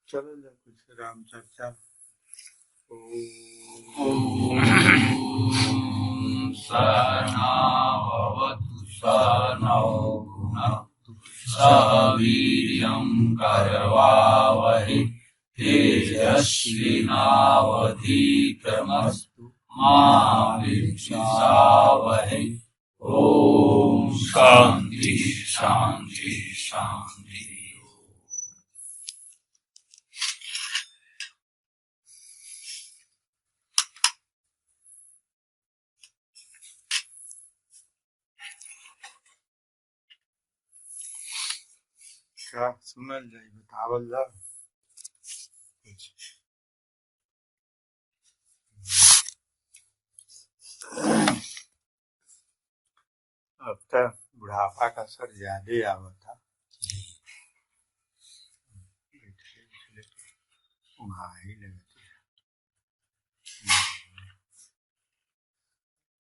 चलो जा कुछ राम चर्चा। सहनावतु सहनौ भुनक्तु सह वीर्यं करवावहै तेजस्विनावधीतमस्तु मा विद्विषावहै। ओम शांति शांति शांति। क्या सुनल जाए बतावल जा। अब तक बुढ़ापा का असर ज्यादा आवा था। ही लगती है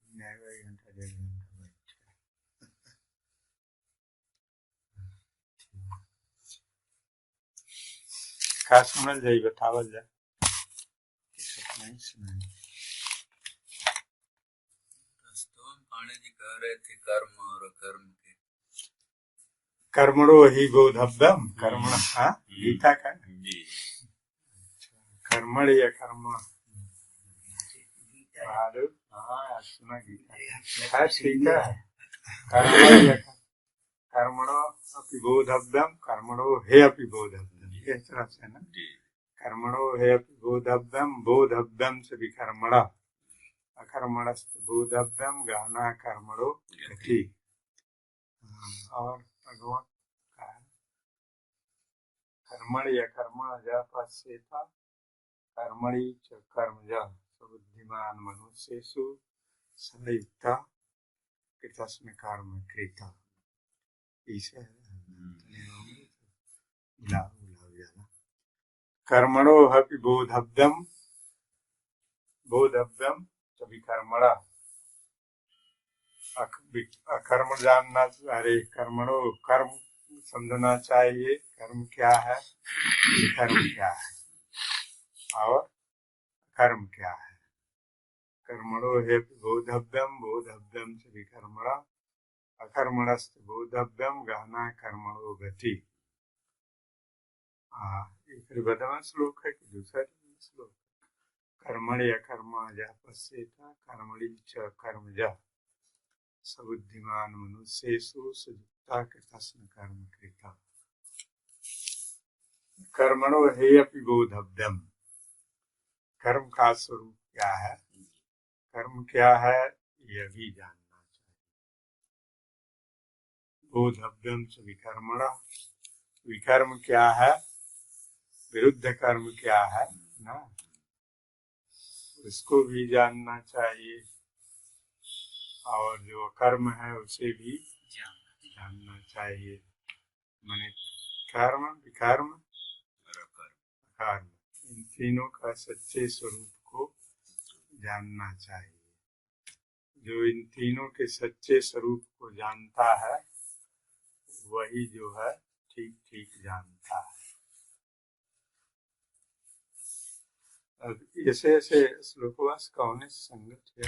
घंटा 1.5 घंटा बैठ क्या सुनल जाए बतावल जा। नहीं सुनाई। पांडे जी कह रहे थे कर्म और कर्म के कर्मणो हि बोधव्यम कर्मण गीता का जी कर्मण या कर्म सुना गीता ठीक है। कर्मणो अपि बोधव्यम कर्मणो हे अपि बोधव्यम इस तरह से ना। कर्मणो हे अपि बोधव्यम बोधव्यम से विकर्मण अकर्मणस्त बोधव्यम गहना कर्मणो गति। और भगवान कर्मण या कर्म जा पश्येता कर्मणि च कर्मज बुद्धिमान मनुष्येषु संयुक्ता कृतस्म कर्म कृता। कर्मणो अपि बोधव्यम बोधव्यम च विकर्मण अकर्म जानना। अरे कर्मणो कर्म समझना चाहिए कर्म क्या है कर्म क्या है और कर्म क्या है। कर्मणो हे बोधव्यम बोधव्यम से विकर्मण अकर्मणस्त बोधव्यम गहना कर्मणो गति। ये बदवा श्लोक है कि दूसरा श्लोक। कर्मणि अकर्म जा पश्येता कर्मणि च कर्मज सबुद्धिमान मनुष्येषु सयुक्ता कृतस्म कर्म कृता। कर्मणो हे अपि बोधव्यम कर्म का स्वरूप क्या है कर्म क्या है यह भी जानना चाहिए। बोधव्यम से विकर्मण विकर्म क्या है विरुद्ध कर्म क्या है ना उसको भी जानना चाहिए और जो कर्म है उसे भी जानना चाहिए। माने कर्म विकर्म कर्म इन तीनों का सच्चे स्वरूप को जानना चाहिए। जो इन तीनों के सच्चे स्वरूप को जानता है वही जो है ठीक ठीक जानता है। अब ऐसे ऐसे श्लोकवास कौन संगत है।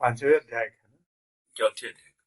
पांचवें अध्याय का ना चौथे अध्याय बहुत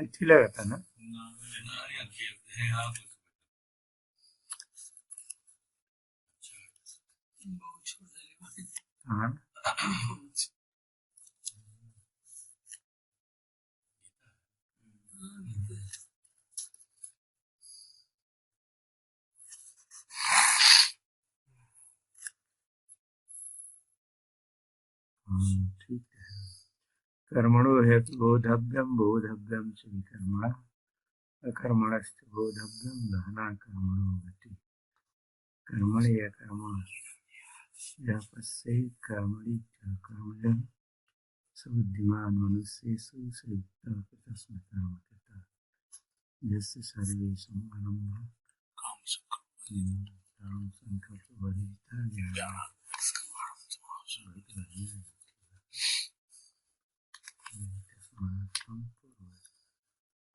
अच्छी लगा था ना। हाँ ठीक है। कर्मणो हेतु बोधव्यम बोधव्यम च विकर्मा अकर्मणश्च बोधव्यम गहना कर्मणो गति। कर्मणि अकर्म यः पश्येत् कर्मणि च कर्मजं स बुद्धिमान् मनुष्येषु स युक्तः तस्मै कर्म कृतः यस्य सर्वेषु आनन्दः काम संकल्प वर्जिता ज्ञान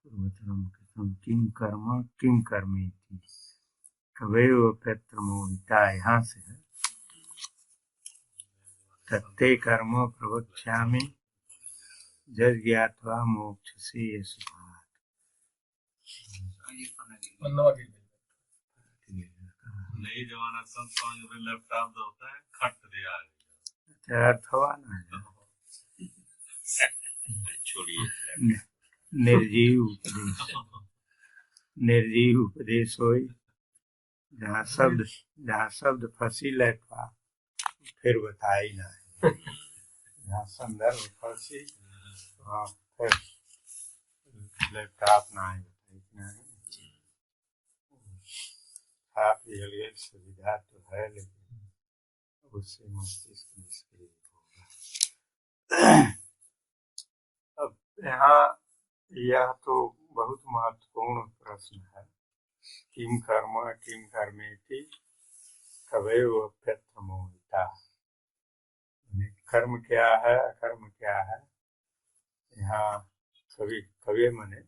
पूर्वतरम कृतं किं कर्मेति कवयो प्रत्रमोहिता। यहाँ से है तत्ते कर्म प्रवक्ष्यामि यज्ञात्वा मोक्षसे यशुभात्। नहीं जमाना संत लैपटॉप होता है खट दिया अथवा ना छोड़िए निर्जीव उपदेश होई जहाँ शब्द फंसी लैपा फिर बताई ना है। जहाँ संदर्भ फंसी वहाँ फिर लैपटॉप ना है बताई। सुविधा तो है लेकिन उससे मस्तिष्क निष्क्रिय होगा। अब यहाँ यह तो बहुत महत्वपूर्ण प्रश्न है। किम कर्मेति कवयो अप्यत्रमोहिता। कर्म क्या है अकर्म क्या है। यहाँ कवि मने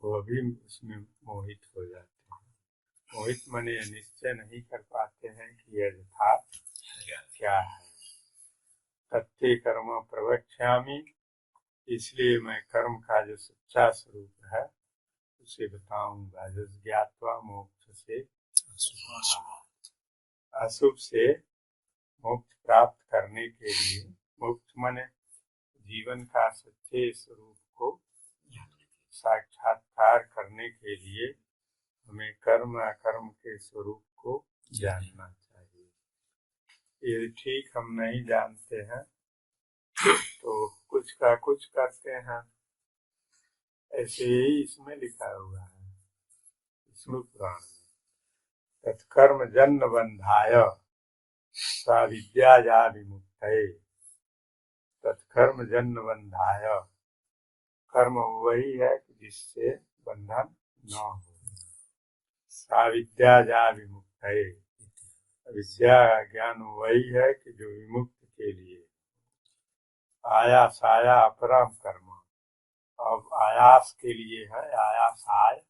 वो अभी उसमें मोहित हो जाते हैं। मोहित मने निश्चय नहीं कर पाते हैं कि यह यथार्थ क्या है। तत्ते कर्म प्रवक्ष्यामि, इसलिए मैं कर्म का जो सच्चा स्वरूप है उसे बताऊंगा। ज्ञात्वा मोक्ष से अशुभ से मोक्ष प्राप्त करने के लिए, मोक्ष माने जीवन का सच्चे स्वरूप को साक्षात्कार करने के लिए हमें कर्म अकर्म के स्वरूप को जानना चाहिए। यदि ठीक हम नहीं जानते हैं तो कुछ का कुछ करते हैं। ऐसे ही इसमें लिखा हुआ है विष्णु पुराण में, तत्कर्म जन्म बंधाय सा विद्या जा विमुक्तये। तत्कर्म जन्म बंधाय, कर्म वही है कि जिससे बंधन न हो। सा विद्या जा विमुक्तये, विद्या ज्ञान वही है कि जो विमुक्त के लिए। आयास आया अपरम कर्म, अब आयास के लिए है आयास आय,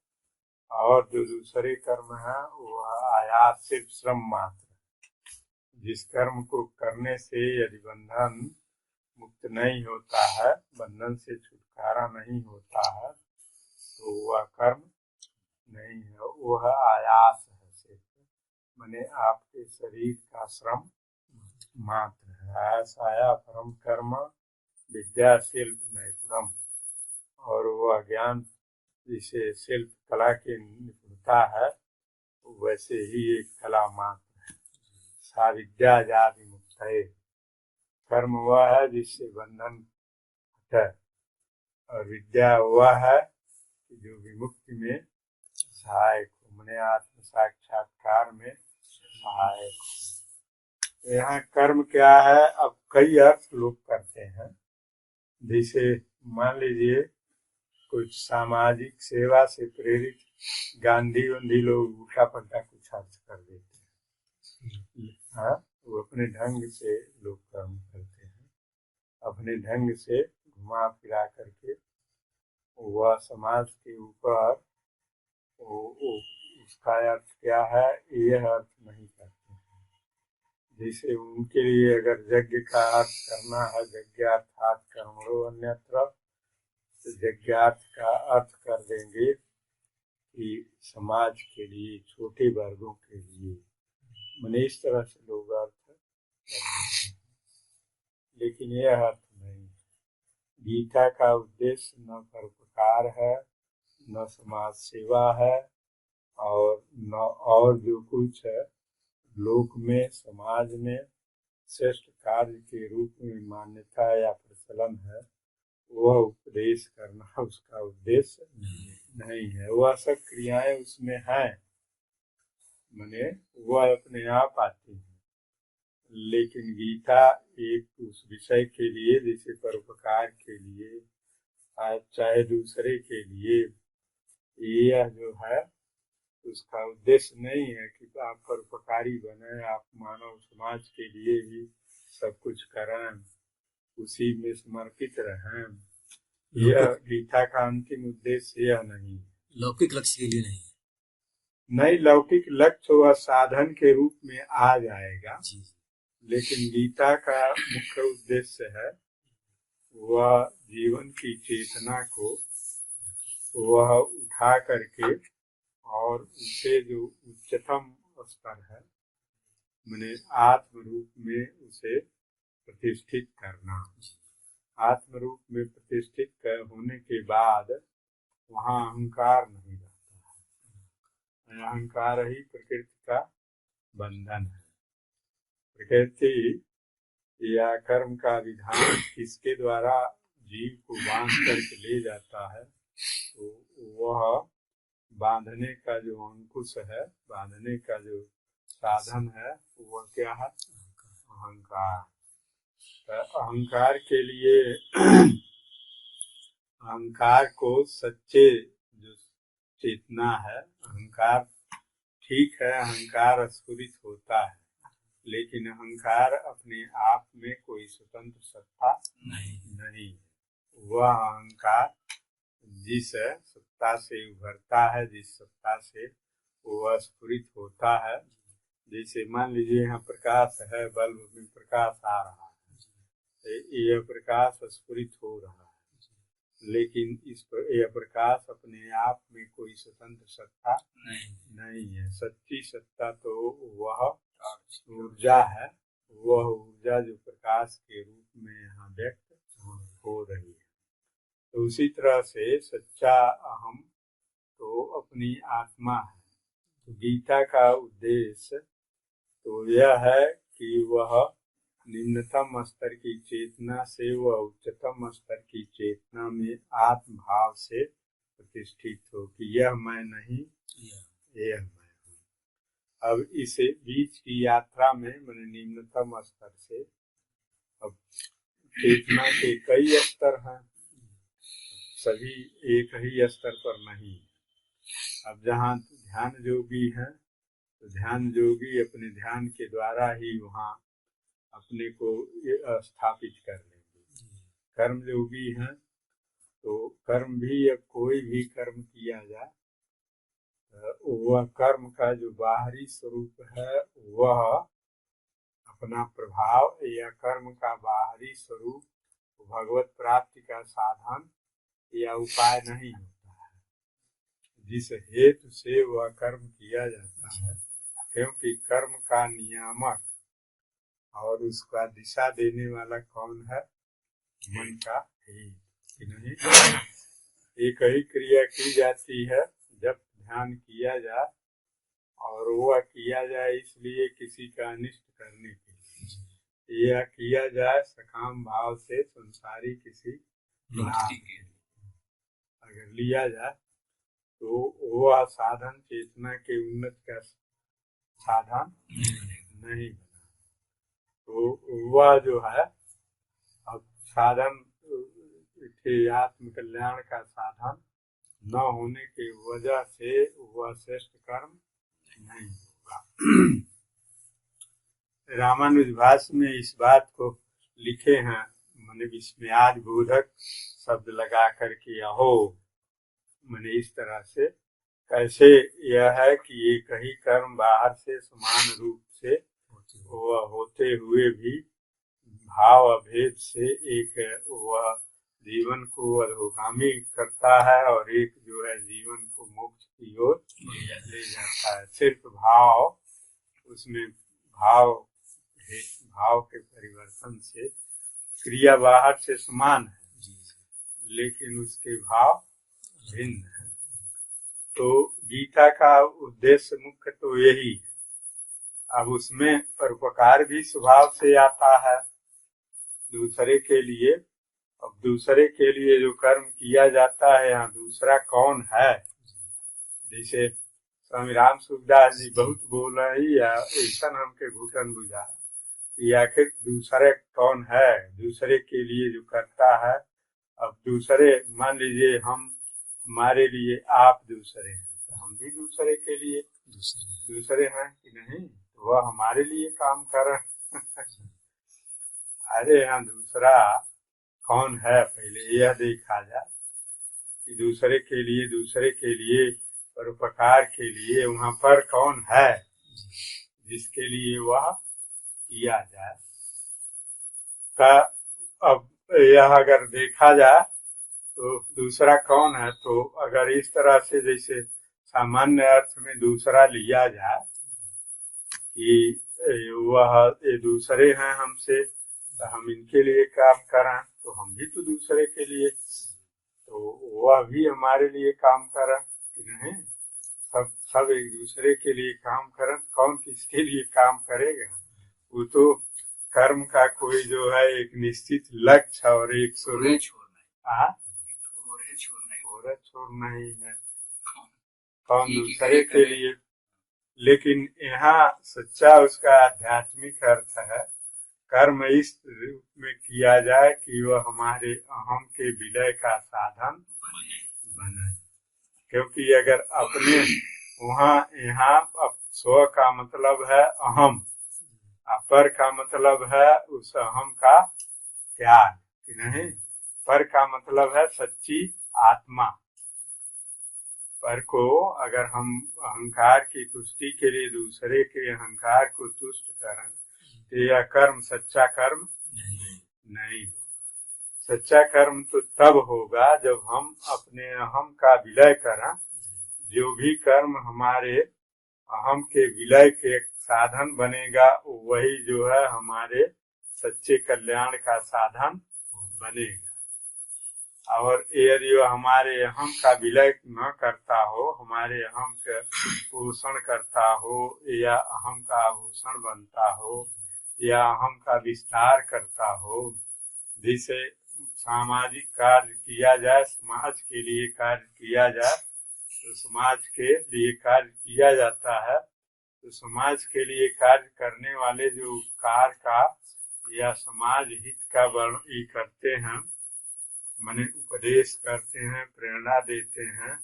और जो दूसरे कर्म है वो आयास सिर्फ श्रम मात्र। जिस कर्म को करने से यदि बंधन मुक्त नहीं होता है, बंधन से छुटकारा नहीं होता है, तो वह कर्म नहीं है, वह आयास है सिर्फ, माने आपके शरीर का श्रम मात्र है। आयास आया परम कर्म विद्या शिल्प नैपुणम, और वह ज्ञान जिसे शिल्प कला की निपुणता है वैसे ही एक कला मात्र है। सा विद्या जा विमुक्तये, कर्म वह है जिससे बंधन हटे, और विद्या वह है जो विमुक्ति में सहायक हो, माने आत्म साक्षात्कार में सहायक हो। यहाँ कर्म क्या है, अब कई अर्थ लोग करते हैं। जैसे मान लीजिए कुछ सामाजिक सेवा से प्रेरित गांधी वांधी लोग उल्टा पलटा कुछ अर्थ कर देते हैं। हाँ, वो अपने ढंग से लोग कर्म करते हैं, अपने ढंग से घुमा फिरा करके वह समाज के ऊपर उसका अर्थ क्या है यह अर्थ नहीं करते हैं। जैसे उनके लिए अगर यज्ञ का अर्थ करना है, यज्ञार्थात् कर्मणो अन्यत्र, तो यज्ञार्थ का अर्थ कर देंगे कि समाज के लिए, छोटे वर्गों के लिए। मैंने इस तरह से लोग अर्थ कर देते हैं, लेकिन यह अर्थ नहीं। गीता का उद्देश्य न परोपकार है, न समाज सेवा है, और न और जो कुछ है लोक में समाज में श्रेष्ठ कार्य के रूप में मान्यता या प्रचलन है, वह उपदेश करना उसका उद्देश्य नहीं है। वह सब क्रियाएं उसमें हैं, माने वह अपने आप आती हैं, लेकिन गीता एक उस विषय के लिए, जैसे परोपकार के लिए, चाहे दूसरे के लिए, यह जो है उसका उद्देश्य नहीं है कि आप परोपकारी बने, आप मानव समाज के लिए ही सब कुछ करें, उसी में समर्पित रहें। यह गीता का अंतिम उद्देश्य यह नहीं है। लौकिक लक्ष्य के लिए नहीं, लौकिक लक्ष्य वह साधन के रूप में आ जाएगा जी। लेकिन गीता का मुख्य उद्देश्य है वह जीवन की चेतना को वह उठा करके और उसे जो उच्चतम स्तर है माने आत्म रूप में उसे प्रतिष्ठित करना। आत्म रूप में प्रतिष्ठित होने के बाद वहाँ अहंकार नहीं रहता है। अहंकार ही प्रकृति का बंधन है। प्रकृति या कर्म का विधान किसके द्वारा जीव को बांध करके ले जाता है, तो वह बांधने का जो अंकुश है, बांधने का जो साधन है, वह क्या है? अहंकार। तो अहंकार के लिए अहंकार को सच्चे जो चेतना है, अहंकार ठीक है, अहंकार स्फुरित होता है, लेकिन अहंकार अपने आप में कोई स्वतंत्र सत्ता नहीं है। वह अहंकार जिस सत्ता से उभरता है, जिस सत्ता से वह स्फुरित होता है, जैसे मान लीजिए यहाँ प्रकाश है, बल्ब में प्रकाश आ रहा है, यह प्रकाश स्फुरित हो रहा है, लेकिन यह प्रकाश अपने आप में कोई स्वतंत्र सत्ता नहीं है। सच्ची सत्ता तो वह ऊर्जा है, वह ऊर्जा जो प्रकाश के रूप में यहाँ व्यक्त हो रही है। तो उसी तरह से सच्चा अहम तो अपनी आत्मा है। तो गीता का उद्देश्य तो यह है कि वह निम्नतम स्तर की चेतना से वह उच्चतम स्तर की चेतना में आत्म भाव से प्रतिष्ठित हो कि यह मैं नहीं, यह मैं हूँ। अब इस बीच की यात्रा में मैंने निम्नतम स्तर से, अब चेतना के कई स्तर हैं, सभी एक ही स्तर पर नहीं। अब जहाँ ध्यान योगी है तो ध्यान योगी अपने ध्यान के द्वारा ही वहाँ अपने को स्थापित कर लेंगे। कर्म योगी हैं तो कर्म भी, अब कोई भी कर्म किया जाए, वह कर्म का जो बाहरी स्वरूप है वह अपना प्रभाव, या कर्म का बाहरी स्वरूप भगवत प्राप्ति का साधन या उपाय नहीं होता है, जिस हेतु से वह कर्म किया जाता है। क्योंकि कर्म का नियामक और उसका दिशा देने वाला कौन है? मन का ही नहीं। एक ही क्रिया की जाती है जब ध्यान किया जाए, और वह किया जाए इसलिए किसी का अनिष्ट करने के लिए, या किया जाए सकाम भाव से संसारी किसी अगर लिया जाए, तो वह साधन चेतना के उन्नत का साधन नहीं बना। तो वह जो है अब साधन आत्म कल्याण का साधन न होने की वजह से वह श्रेष्ठ कर्म नहीं होगा। रामानुज भाष्य में इस बात को लिखे हैं, मैंने विस्मयाद बोधक शब्द लगा करके अहो, मैंने इस तरह से कैसे यह है कि एक ही कर्म बाहर से समान रूप से वह होते हुए भी भाव अभेद से एक वह जीवन को अधोगामी करता है और एक जो है जीवन को मोक्ष की ओर ले जाता है। सिर्फ भाव, उसमें भाव भाव के परिवर्तन से क्रिया बाहर से समान है, लेकिन उसके भाव भिन्न है। तो गीता का उद्देश्य मुख्य तो यही है। अब उसमें परोपकार भी स्वभाव से आता है दूसरे के लिए। अब दूसरे के लिए जो कर्म किया जाता है, यहाँ दूसरा कौन है? जैसे स्वामी राम सूरदास जी बहुत बोल रहे या ऐसा हमके घुटन बुझा कि आखिर दूसरे कौन है? दूसरे के लिए जो करता है। अब दूसरे मान लीजिए हमारे लिए आप दूसरे हैं, तो हम भी दूसरे के लिए दूसरे हैं कि नहीं? तो वह हमारे लिए काम कर रहे हैं। अरे यहाँ दूसरा कौन है, पहले यह देखा जाए कि दूसरे के लिए परोपकार के लिए वहाँ पर कौन है जिसके लिए वह किया जाए। का अब यह अगर देखा जाए तो दूसरा कौन है, तो अगर इस तरह से जैसे सामान्य अर्थ में दूसरा लिया जाए कि वह ये दूसरे हैं हमसे, तो हम इनके लिए काम करें, तो हम भी तो दूसरे के लिए, तो वह भी हमारे लिए काम करें कि नहीं? सब एक दूसरे के लिए काम करें। कौन किसके लिए काम करेगा? वो तो कर्म का कोई जो है एक निश्चित लक्ष्य और एक स्वरूप छोड़ना ही है। कौन दूसरे के लिए, लेकिन यहाँ सच्चा उसका आध्यात्मिक अर्थ है कर्म इस रूप में किया जाए कि वह हमारे अहम के विलय का साधन बने। क्योंकि अगर अपने यहाँ स्व का मतलब है अहम, पर का मतलब है उस अहम का त्याग कि नहीं? पर का मतलब है सच्ची आत्मा। पर को अगर हम अहंकार की तुष्टि के लिए दूसरे के अहंकार को तुष्ट करें तो यह कर्म सच्चा कर्म नहीं होगा। सच्चा कर्म तो तब होगा जब हम अपने अहम का विलय करें। जो भी कर्म हमारे अहम के विलय के साधन बनेगा वही जो है हमारे सच्चे कल्याण का साधन बनेगा। और यदि वह हमारे अहम का विलय न करता हो, हमारे अहम का पोषण करता हो या अहम का आभूषण बनता हो या अहम का विस्तार करता हो, जिसे सामाजिक कार्य किया जाए, समाज के लिए कार्य किया जाए, तो समाज के लिए कार्य किया जाता है। तो समाज के लिए कार्य करने वाले जो उपकार का या समाज हित का वर्ण करते हैं, माने उपदेश करते हैं, प्रेरणा देते हैं,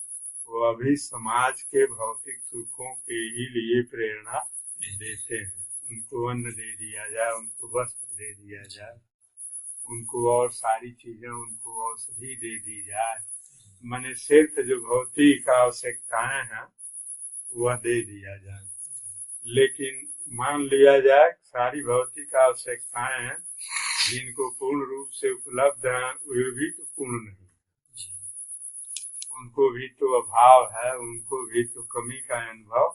वो अभी समाज के भौतिक सुखों के ही लिए प्रेरणा देते हैं। उनको अन्न दे दिया जाए, उनको वस्त्र दे दिया जाए, उनको और सारी चीजें, उनको औषधि दे दी जाए, माने सिर्फ जो भौतिक आवश्यकताएं हैं वह दे दिया जाए। लेकिन मान लिया जाए सारी भौतिक आवश्यकताएं हैं जिनको पूर्ण रूप से उपलब्ध हैं, वे भी तो पूर्ण नहीं, उनको भी तो अभाव है, उनको भी तो कमी का अनुभव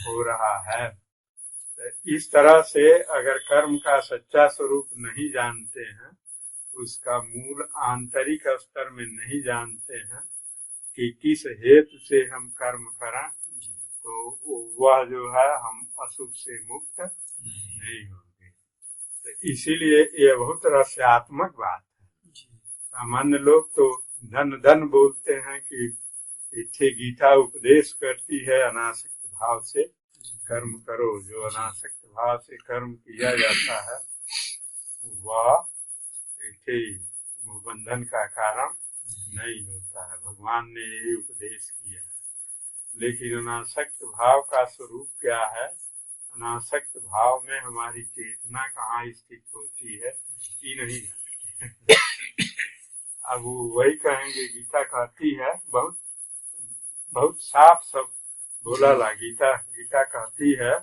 हो रहा है। तो इस तरह से अगर कर्म का सच्चा स्वरूप नहीं जानते हैं, उसका मूल आंतरिक स्तर में नहीं जानते हैं कि किस हेतु से हम कर्म करें, तो वह जो है हम अशुभ से मुक्त नहीं होंगे। तो इसीलिए यह बहुत रहस्यात्मक बात है। सामान्य लोग तो धन बोलते हैं कि इथे गीता उपदेश करती है अनासक्त भाव से कर्म करो। जो अनासक्त भाव से कर्म किया जाता है वह इथे बंधन का कारण नहीं होता है। भगवान ने यही उपदेश किया है। लेकिन अनासक्त भाव का स्वरूप क्या है? अनासक्त भाव में हमारी चेतना कहाँ स्थित होती है ये नहीं जानते। अब वो वही कहेंगे, गीता कहती है, बहुत साफ सब बोला ला। गीता कहती है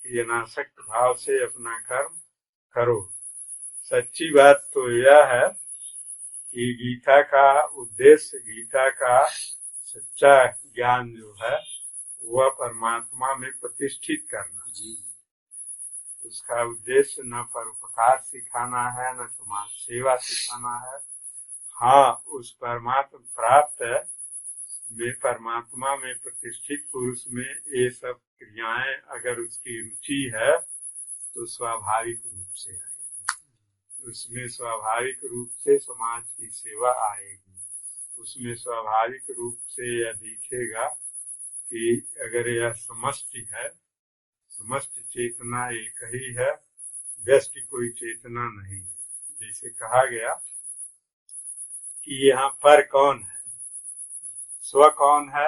कि अनासक्त भाव से अपना कर्म करो। सच्ची बात तो यह है कि गीता का उद्देश्य, गीता का सच्चा ज्ञान जो है वह परमात्मा में प्रतिष्ठित करना। उसका उद्देश्य न परोपकार सिखाना है, न समाज सेवा सिखाना है। हाँ, उस परमात्मा प्राप्त में, परमात्मा में प्रतिष्ठित पुरुष में ये सब क्रियाएं अगर उसकी रुचि है तो स्वाभाविक रूप से आएगी। उसमें स्वाभाविक रूप से समाज की सेवा आएगी। उसमें स्वाभाविक रूप से यह दिखेगा कि अगर यह समष्टि है, समष्टि चेतना एक ही है, व्यष्टि कोई चेतना नहीं है। जैसे कहा गया कि यहाँ पर कौन है, स्व कौन है।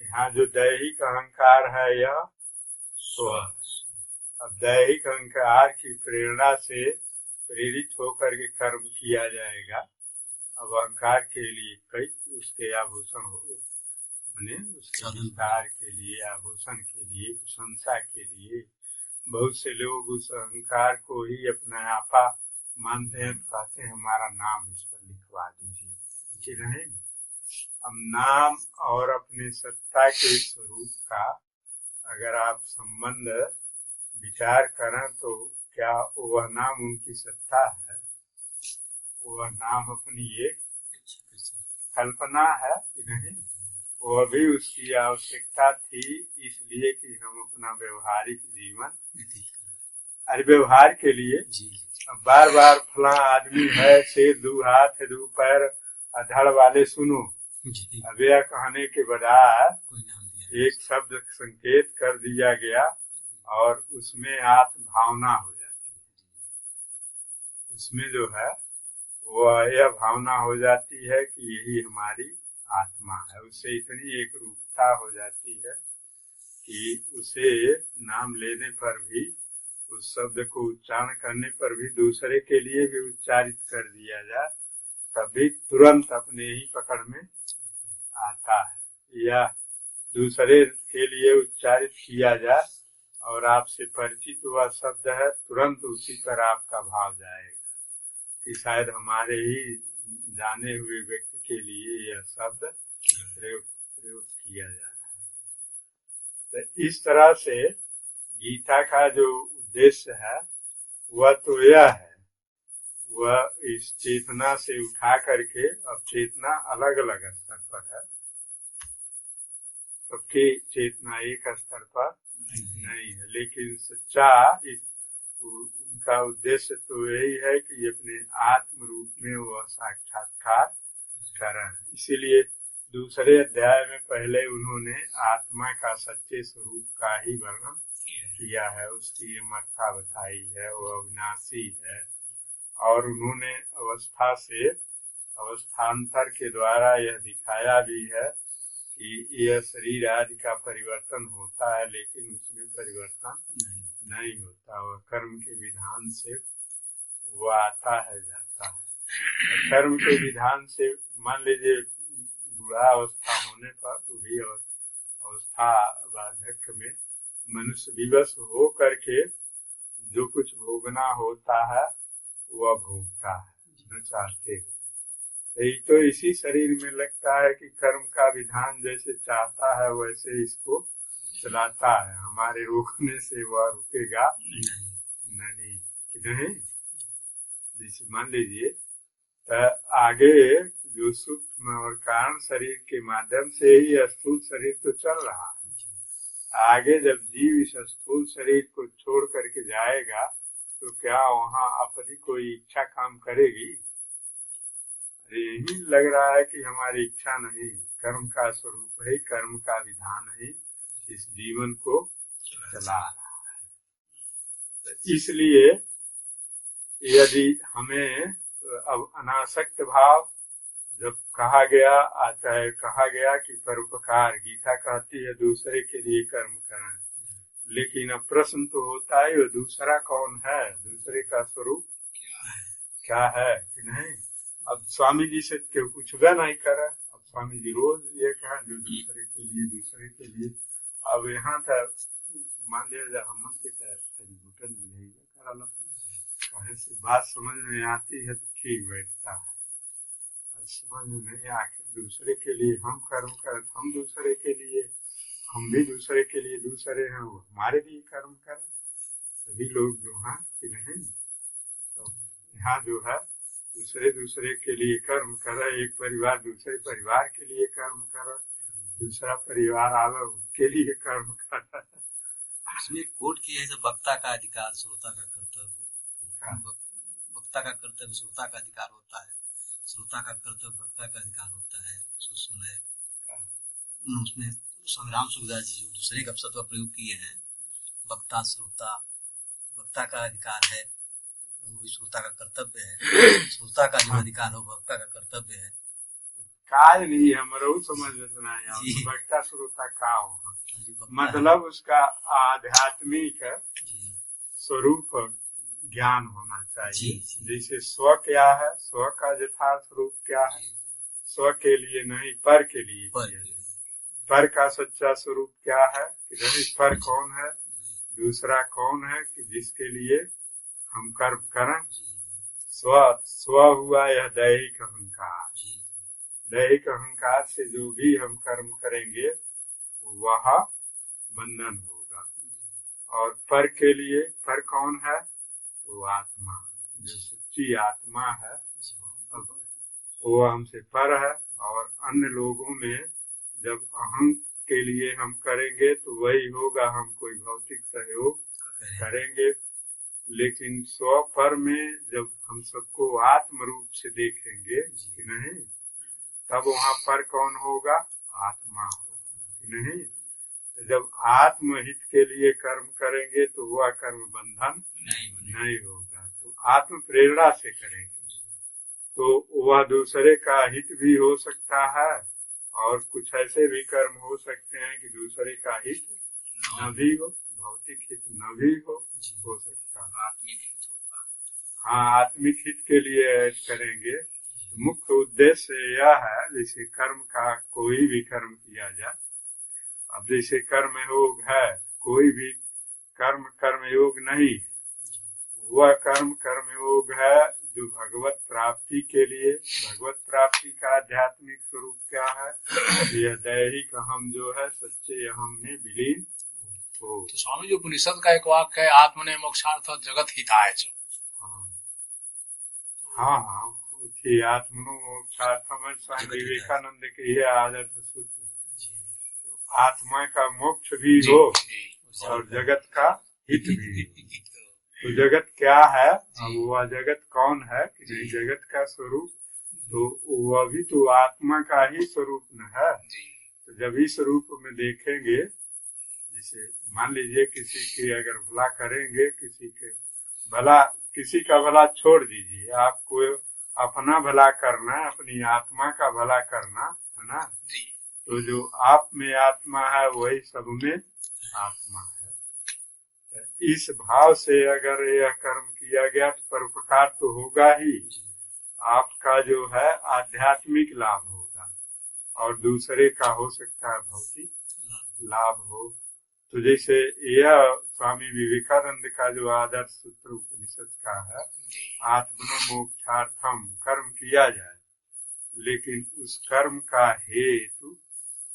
यहाँ जो दैहिक अहंकार है यह स्व। अब दैहिक अहंकार की प्रेरणा से प्रेरित होकर के कर्म किया जाएगा। अब अहंकार के लिए कई उसके आभूषण हो, माने उसके विस्तार के लिए, आभूषण के लिए, प्रशंसा के लिए बहुत से लोग उस अहंकार को ही अपना आपा मानते हैं, तो कहते हैं हमारा नाम इस पर लिखवा दीजिए कि नहीं। अब नाम और अपने सत्ता के स्वरूप का अगर आप संबंध विचार करें तो क्या वह नाम उनकी सत्ता है? वह नाम अपनी एक कल्पना है कि नहीं? वह भी उसकी आवश्यकता थी इसलिए कि हम अपना व्यवहारिक जीवन, अरे व्यवहार के लिए अब बार बार फला आदमी है, सिर दो हाथ दो पैर धड़ वाले सुनो, अब यह कहने के बजाय एक शब्द संकेत कर दिया गया और उसमें आत्म भावना हो जाती है। उसमें जो है वह यह भावना हो जाती है कि यही हमारी आत्मा है। उससे इतनी एक रूपता हो जाती है कि उसे नाम लेने पर भी, उस शब्द को उच्चारण करने पर भी, दूसरे के लिए भी उच्चारित कर दिया जाए तभी तुरंत अपने ही पकड़ में आता है। या दूसरे के लिए उच्चारित किया जाए और आपसे परिचित हुआ शब्द है, तुरंत उसी पर आपका भाव जाएगा कि शायद हमारे ही जाने हुए व्यक्ति के लिए यह शब्द प्रयोग किया जा रहा है। तो इस तरह से गीता का जो उद्देश्य है वह तो यह है, वह इस चेतना से उठा करके, अब चेतना अलग अलग स्तर पर है, सबकी चेतना एक स्तर पर नहीं है, लेकिन सच्चा उनका उद्देश्य तो यही है कि अपने आत्म रूप में वह साक्षात्कार करें। इसीलिए दूसरे अध्याय में पहले उन्होंने आत्मा का सच्चे स्वरूप का ही वर्णन किया है, उसकी अमरता बताई है, वह अविनाशी है। और उन्होंने अवस्था से अवस्थान्तर के द्वारा यह दिखाया भी है कि यह शरीर आदि का परिवर्तन होता है, लेकिन उसमें परिवर्तन नहीं होता। वह कर्म के विधान से वह आता है, जाता है। कर्म के विधान से मान लीजिए बुढ़ा अवस्था होने पर भी अवस्था वार्धक्य में मनुष्य विवश हो करके जो कुछ भोगना होता है वह भोगता है न चाहते। यही तो इसी शरीर में लगता है कि कर्म का विधान जैसे चाहता है वैसे इसको चलाता है, हमारे रोकने से वह रुकेगा नहीं कि नहीं। जैसे मान लीजिए तो आगे जो सूक्ष्म और कारण शरीर के माध्यम से ही स्थूल शरीर तो चल रहा है, आगे जब जीव इस स्थूल शरीर को छोड़ करके जाएगा तो क्या वहाँ अपनी कोई इच्छा काम करेगी? यही लग रहा है कि हमारी इच्छा नहीं, कर्म का स्वरूप है, कर्म का विधान ही इस जीवन को चला रहा है। तो इसलिए यदि हमें अब अनासक्त भाव जब कहा गया आता है, कहा गया कि परोपकार, गीता कहती है दूसरे के लिए कर्म करें, लेकिन अब प्रश्न तो होता है वो दूसरा कौन है, दूसरे का स्वरूप क्या है कि नहीं। अब स्वामी जी से क्यों कुछ भी नहीं करा, अब स्वामी जी रोज ये कहा जो दूसरे के लिए, दूसरे के लिए। अब यहाँ था मान लिया हम के घुटन कहे से बात समझ में आती है तो ठीक बैठता है, समझ में नहीं आके दूसरे के लिए हम कर्म कर, हम दूसरे के लिए, हम भी दूसरे के लिए दूसरे हैं, वो हमारे लिए कर्म करें। सभी लोग जो हैं कि नहीं। तो यहाँ जो है दूसरे दूसरे के लिए कर्म करे, एक परिवार दूसरे परिवार के लिए कर्म करे, दूसरा परिवार आवे उनके लिए कर्म करे। इसमें कोट की है वक्ता का अधिकार, श्रोता का कर्तव्य। वक्ता का कर्तव्य श्रोता का अधिकार होता है, श्रोता का कर्तव्य वक्ता का अधिकार होता है, उसको सुने। उसमें संग्राम सुखदास जी जो दूसरे का शब्द का प्रयोग किए हैं, वक्ता श्रोता, वक्ता का अधिकार है वो श्रोता का कर्तव्य है, श्रोता का जो अधिकार हो वक्ता का कर्तव्य है। काज नहीं हमारा समझ में वक्ता श्रोता का हो, मतलब उसका आध्यात्मिक स्वरूप ज्ञान होना चाहिए। जैसे स्व क्या है, स्व का यथार्थ रूप क्या है, स्व के लिए नहीं पर के लिए। पर का सच्चा स्वरूप क्या है कि नहीं, पर कौन है, दूसरा कौन है कि जिसके लिए हम कर्म करें। स्व हुआ यह दैहिक अहंकार, दैहिक अहंकार से जो भी हम कर्म करेंगे वह बंधन होगा। और पर के लिए, पर कौन है तो आत्मा, जो सच्ची आत्मा है वो हमसे पर है। और अन्य लोगों में जब अहं के लिए हम करेंगे तो वही होगा, हम कोई भौतिक सहयोग करेंगे। लेकिन स्व पर में जब हम सबको आत्म रूप से देखेंगे कि नहीं, तब वहाँ पर कौन होगा, आत्मा होगा कि नहीं। तो जब आत्महित के लिए कर्म करेंगे तो वह कर्म बंधन नहीं होगा। तो आत्म प्रेरणा से करेंगे तो वह दूसरे का हित भी हो सकता है, और कुछ ऐसे भी कर्म हो सकते हैं कि दूसरे का हित न भी हो, भौतिक हित न भी हो सकता है, आत्मिक हित होगा। हाँ, आत्मिक हित के लिए करेंगे। तो मुख्य उद्देश्य यह है, जैसे कर्म का कोई भी कर्म किया जाए, अब जैसे कर्म योग है, कोई भी कर्म कर्म योग नहीं, वह कर्म कर्म योग है जो भगवत प्राप्ति के लिए। भगवत प्राप्ति का आध्यात्मिक स्वरूप क्या है, यह दैहिक अहम जो है सच्चे अहम में विलीन हो। तो स्वामी जी उपनिषद का एक वाक्य है, आत्मने मोक्षार्थ जगत हिताय च। हाँ, आत्मनो मोक्षार्थम स्वामी विवेकानंद के यह आदर्श सूत्र है। तो आत्मा का मोक्ष भी हो और जगत का हित भी हो। तो जगत क्या है, अब वह जगत कौन है कि नहीं, जगत का स्वरूप तो वह भी तो आत्मा का ही स्वरूप न है। तो जब इस रूप में देखेंगे, जैसे मान लीजिए किसी की अगर भला करेंगे, किसी का भला छोड़ दीजिए, आपको अपना भला करना है, अपनी आत्मा का भला करना है ना। तो जो आप में आत्मा है वही सब में आत्मा है। इस भाव से अगर यह कर्म किया गया तो परोपकार तो होगा ही, आपका जो है आध्यात्मिक लाभ होगा और दूसरे का हो सकता है भौतिक लाभ हो। तो जैसे यह स्वामी विवेकानंद का जो आदर्श सूत्र उपनिषद का है, आत्मनो मोक्षार्थम, कर्म किया जाए लेकिन उस कर्म का हेतु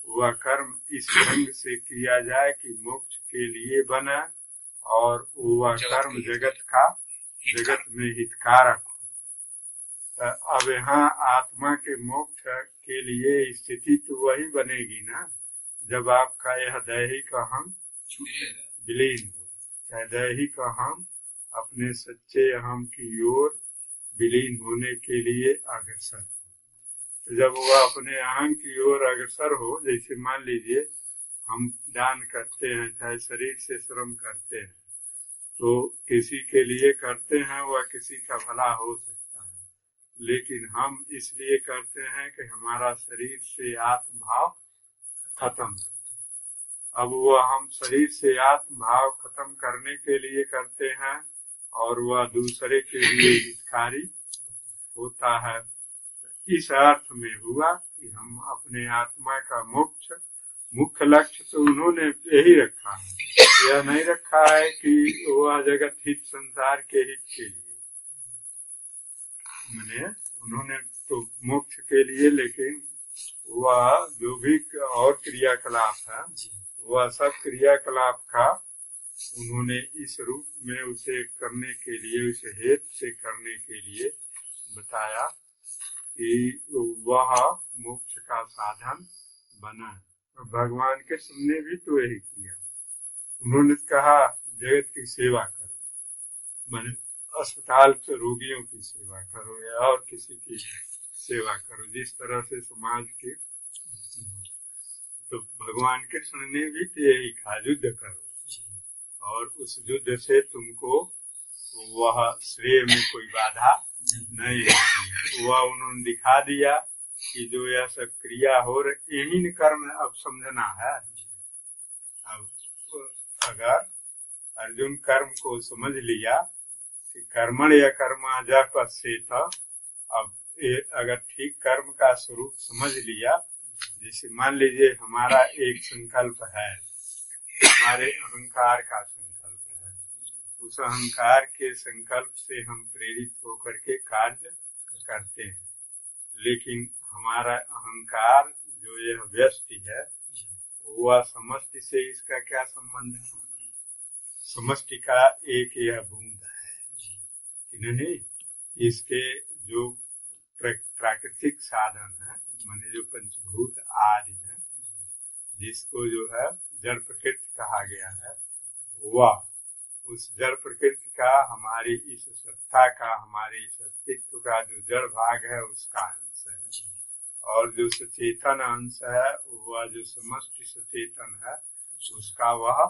वह कर्म इस ढंग से किया जाए कि मोक्ष के लिए बने और वह कर्म जगत में हितकारक हो। तो अब यहाँ आत्मा के मोक्ष के लिए स्थिति तो वही बनेगी ना जब आपका यह दैहिक अहम विलीन हो, चाहे दैहिक अहम अपने सच्चे अहम की ओर विलीन होने के लिए अग्रसर हो। तो जब वह अपने अहम की ओर अग्रसर हो, जैसे मान लीजिए हम दान करते हैं, चाहे शरीर से श्रम करते हैं, तो किसी के लिए करते हैं, वह किसी का भला हो सकता है, लेकिन हम इसलिए करते हैं कि हमारा शरीर से आत्म भाव खत्म। अब वह हम शरीर से आत्म भाव खत्म करने के लिए करते हैं और वह दूसरे के लिए हितकारी होता है। इस अर्थ में हुआ कि हम अपने आत्मा का मोक्ष, मुख्य लक्ष्य तो उन्होंने यही रखा है, यह नहीं रखा है कि वह जगत हित संसार के हित के लिए, मैंने उन्होंने तो मोक्ष के लिए, लेकिन वह जो भी और क्रियाकलाप है वह सब क्रियाकलाप का उन्होंने इस रूप में उसे करने के लिए, उसे हेतु से करने के लिए बताया कि वह मोक्ष का साधन बना। और भगवान कृष्ण ने भी तो यही किया। उन्होंने कहा जगत की सेवा करो, माने अस्पताल से रोगियों की सेवा करो या और किसी की सेवा करो, जिस तरह से समाज की। तो भगवान कृष्ण ने भी तो यही कहा, युद्ध करो और उस युद्ध से तुमको वह श्रेय में कोई बाधा नहीं होगी। वह उन्होंने दिखा दिया कि जो यह सब क्रिया हो रही, यही कर्म अब समझना है। अब अगर अर्जुन कर्म को समझ लिया कि कर्मण या कर्मा जा पश्चेत, अब अगर ठीक कर्म का स्वरूप समझ लिया, जैसे मान लीजिए हमारा एक संकल्प है, हमारे अहंकार का संकल्प है, उस अहंकार के संकल्प से हम प्रेरित होकर के कार्य करते हैं, लेकिन हमारा अहंकार जो यह व्यष्टि है वह समष्टि से इसका क्या संबंध है? समष्टि का एक यह बूंद है कि नहीं। इसके जो प्राकृतिक साधन है, माने जो पंचभूत आदि है, जिसको जो है जड़ प्रकृति कहा गया है, वह उस जड़ प्रकृति का हमारी इस सत्ता का, हमारे इस अस्तित्व का जो जड़ भाग है उसका अंश है, और जो सचेतन अंश है वह जो समष्टि सचेतन है उसका वह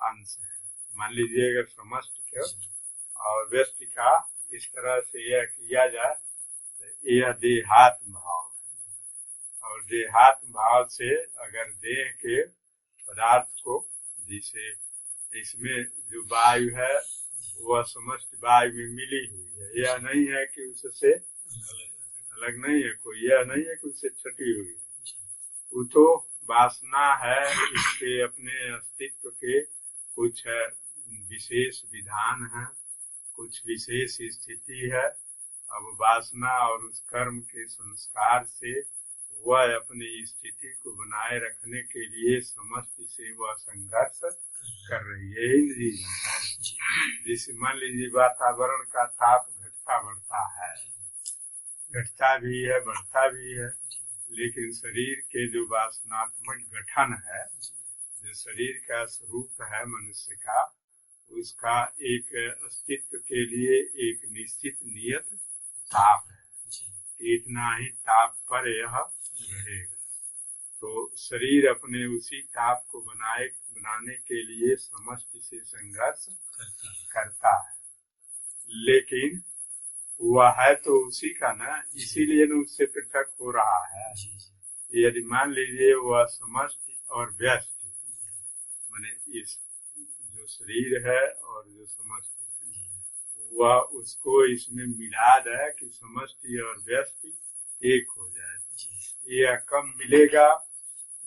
अंश है। मान लीजिए अगर समष्टि के और व्यष्टि का इस तरह से यह किया जाए तो यह देहात्म भाव है, और देहात्म भाव से अगर देह के पदार्थ को, जिसे इसमें जो वायु है वह समस्त वायु में मिली हुई है, यह नहीं है कि उससे अलग नहीं है कोई, यह नहीं है कि उससे छटी हुई है, वो तो वासना है, इसके अपने अस्तित्व के कुछ विशेष विधान है, कुछ विशेष स्थिति है। अब वासना और उस कर्म के संस्कार से वह अपनी स्थिति को बनाए रखने के लिए समष्टि से वह संघर्ष कर रही है। इंद्रिय है, जैसे मान लीजिए वातावरण का ताप घटता बढ़ता है, घटता भी है बढ़ता भी है, लेकिन शरीर के जो वासनात्मक गठन है, जो शरीर का स्वरूप है मनुष्य का, उसका एक अस्तित्व के लिए एक निश्चित नियत ताप है, इतना ही ताप पर यह रहेगा। तो शरीर अपने उसी ताप को बनाने के लिए समष्टि से संघर्ष करता है, लेकिन वह है तो उसी का ना, इसीलिए न उससे पृथक हो रहा है। यदि मान लीजिए वह समष्टि और व्यष्टि, माने इस जो शरीर है और जो समष्टि है, वह उसको इसमें मिला दे कि समष्टि और व्यष्टि एक हो जाए। यह कब मिलेगा?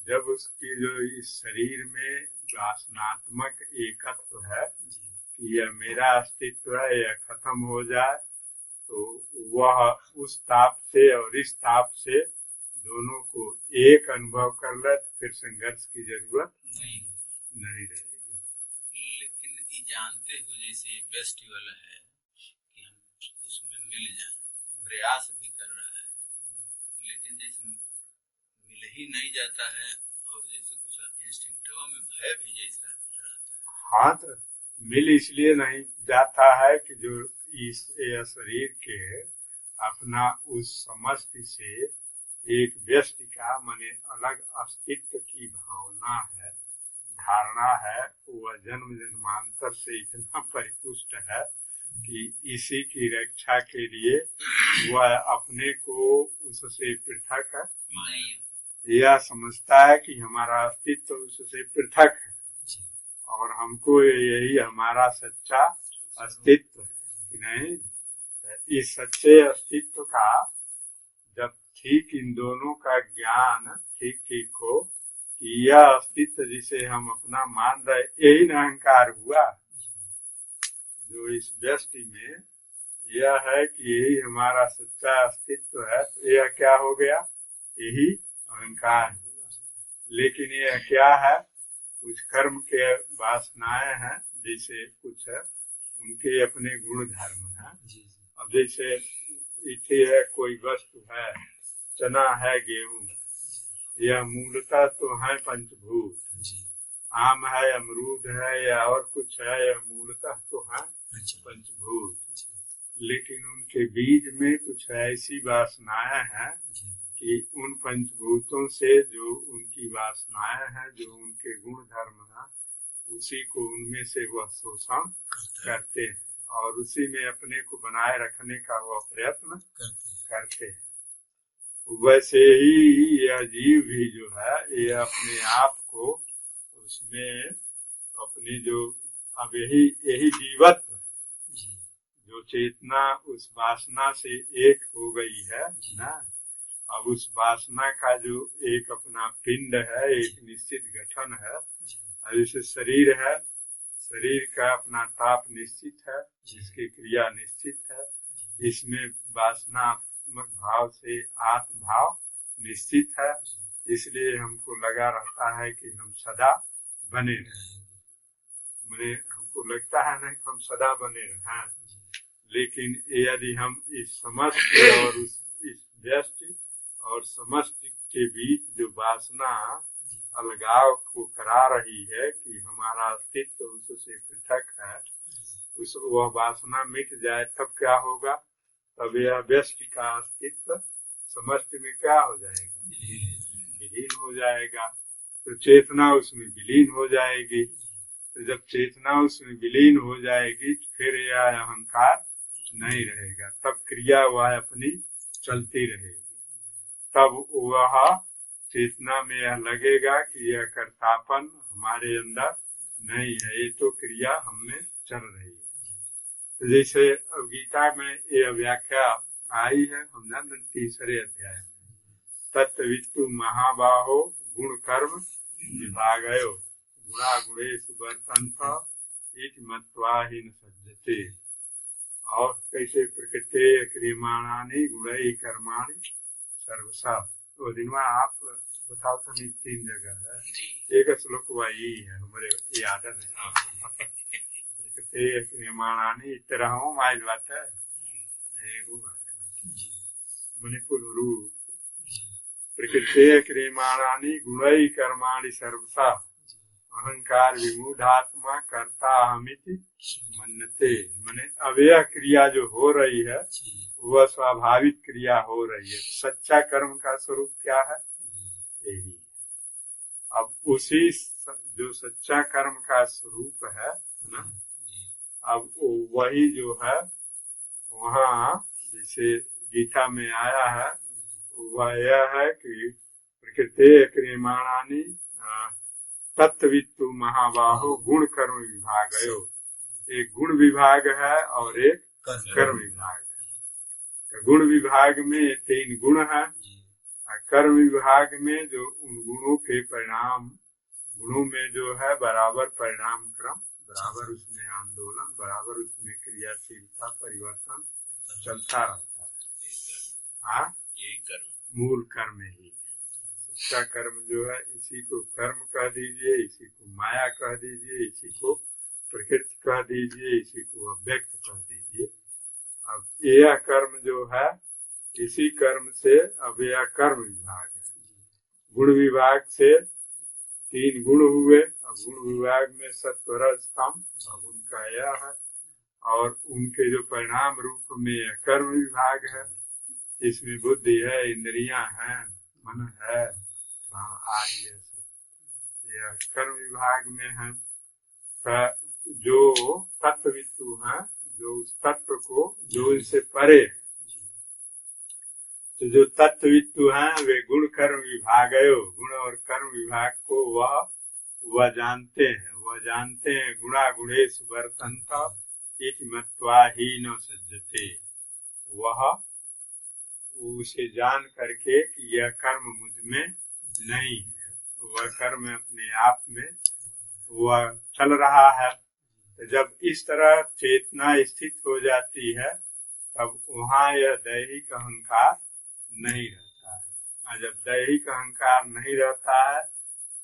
जब उसकी जो इस शरीर में वासनात्मक एकत्व है कि यह मेरा अस्तित्व है, यह खत्म हो जाए, तो वह उस ताप से और इस ताप से दोनों को एक अनुभव कर ले, तो फिर संघर्ष की जरूरत नहीं रहेगी। लेकिन ये जानते हो जैसे बेस्ट वाला है कि हम उसमें मिल जाएं, प्रयास भी कर रहा है, लेकिन जैसे मिल ही नहीं जाता है, और जैसे कुछ इंस्टिंक्टिव में भय भी जैसा रहता है। हाँ, तो मिल इसलिए नहीं जाता है कि जो इस शरीर के अपना उस समष्टि से एक व्यष्टि का माने अलग अस्तित्व की भावना है, धारणा है, वह जन्म जन्मांतर से इतना परिपुष्ट है कि इसी की रक्षा के लिए वह अपने को उससे पृथक यह समझता है कि हमारा अस्तित्व उससे पृथक है, और हमको यही हमारा सच्चा अस्तित्व है कि नहीं। इस सच्चे अस्तित्व का जब ठीक इन दोनों का ज्ञान ठीक ठीक हो कि यह अस्तित्व जिसे हम अपना मान रहे, यही न अहंकार हुआ। जो इस व्यष्टि में यह है कि यही हमारा सच्चा अस्तित्व है, तो यह क्या हो गया? यही अहंकार हुआ। लेकिन यह क्या है? कुछ कर्म के वासनाएं हैं, जैसे कुछ है उनके अपने गुण धर्म है। अब जैसे इथे है कोई वस्तु है, चना है, गेहूं, यह मूलतः तो है पंचभूत। आम है, अमरूद है या और कुछ है, यह मूलतः तो है पंचभूत। लेकिन उनके बीज में कुछ ऐसी वासनाएं हैं कि उन पंचभूतों से जो उनकी वासनाएं हैं, जो उनके गुण धर्म हैं, उसी को उनमें से वह शोषण करते हैं और उसी में अपने को बनाए रखने का वह प्रयत्न करते हैं। वैसे ही यह जीव भी जो है, ये अपने आप को उसमें अपनी जो अब यही जीवत्व जो चेतना उस वासना से एक हो गई है ना। अब उस वासना का जो एक अपना पिंड है, एक निश्चित गठन है, जैसे शरीर है, शरीर का अपना ताप निश्चित है, जिसकी क्रिया निश्चित है, इसमें वासनात्मक भाव से आत्म भाव निश्चित है। इसलिए हमको लगा रहता है कि हम सदा बने रहें। मैंने हमको लगता है ना कि हम सदा बने रहें, लेकिन यदि हम इस समष्टि और इस व्यष्टि और समष्टि के बीच जो वासना अलगाव को करा रही है कि हमारा अस्तित्व उससे पृथक है, उस वह वासना मिट जाए तब क्या होगा? तब यह व्यष्टि का अस्तित्व समष्टि में क्या हो जाएगा? विलीन हो जाएगा। तो चेतना उसमें विलीन हो जाएगी। तो जब चेतना उसमें विलीन हो जाएगी तो फिर यह अहंकार नहीं रहेगा, तब क्रिया वह अपनी चलती रहेगी। तब वह चेतना में यह लगेगा कि यह कर्तापन हमारे अंदर नहीं है, ये तो क्रिया हमें चल रही है। तो जैसे गीता में यह व्याख्या आई है, हमने 3रे अध्याय में, तत्वित्तु महाबाहो गुण कर्म विभागयो गुणा गुणेषु वर्तन्त इति मत्वा ही न सज्जते। और कैसे प्रकृते क्रियमाणानि गुणैः कर्माणि सर्वशः। वो दिनवा आप बताओ तो 3 जगह है, एक श्लोक वही है हमारे याद है। प्रकृते क्रियमाणानि इतरहूँ माइल बात है, मणिपुर रूप प्रकृते क्रियमाणानि गुणैः कर्माणि सर्वशः अहंकार विमूढ़ात्मा कर्ता अहमिति मन्यते। माने अब यह क्रिया जो हो रही है वह स्वाभाविक क्रिया हो रही है। सच्चा कर्म का स्वरूप क्या है? यही। अब उसी जो सच्चा कर्म का स्वरूप है ना, अब वही जो है वहाँ जैसे गीता में आया है, वह यह है कि प्रकृते क्रियमाणानि तत्वित्तु महाबाहो गुण कर्म विभागयो। एक गुण विभाग है और एक कर्म विभाग है। तो गुण विभाग में 3 गुण है, कर्म विभाग में जो उन गुणों के परिणाम, गुणों में जो है बराबर परिणाम क्रम, बराबर उसमें आंदोलन, बराबर उसमें क्रियाशीलता, परिवर्तन चलता रहता है। हाँ, यही कर्म, मूल कर्म ही है। सच्चा कर्म जो है, इसी को कर्म कह दीजिए, इसी को माया कह दीजिए, इसी को प्रकृति कह दीजिए, इसी को अव्यक्त कह दीजिए। अब यह कर्म जो है, इसी कर्म से अब यह कर्म विभाग है। गुण विभाग से 3 गुण हुए। अब गुण विभाग में सत्व रज तम, अब उनका यह है, और उनके जो परिणाम रूप में कर्म विभाग है, इसमें बुद्धि है, इंद्रियां हैं, मन है, आज ये सब यह कर्म विभाग में है। जो तत्वित्तु हैं, जो उस तत्व को, जो इनसे परे है, तो जो तत्वित्तु हैं वे गुण कर्म विभागयो, गुण और कर्म विभाग को वह जानते हैं। वह जानते हैं गुणा गुणेषु वर्तन्त इति मत्वा ही न सज्जते। वह उसे जान करके कि यह कर्म मुझ में नहीं है, वह कर्म अपने आप में वह चल रहा है। तो जब इस तरह चेतना स्थित हो जाती है, तब वहाँ यह दैहिक अहंकार नहीं रहता है। और जब दैहिक अहंकार नहीं रहता है,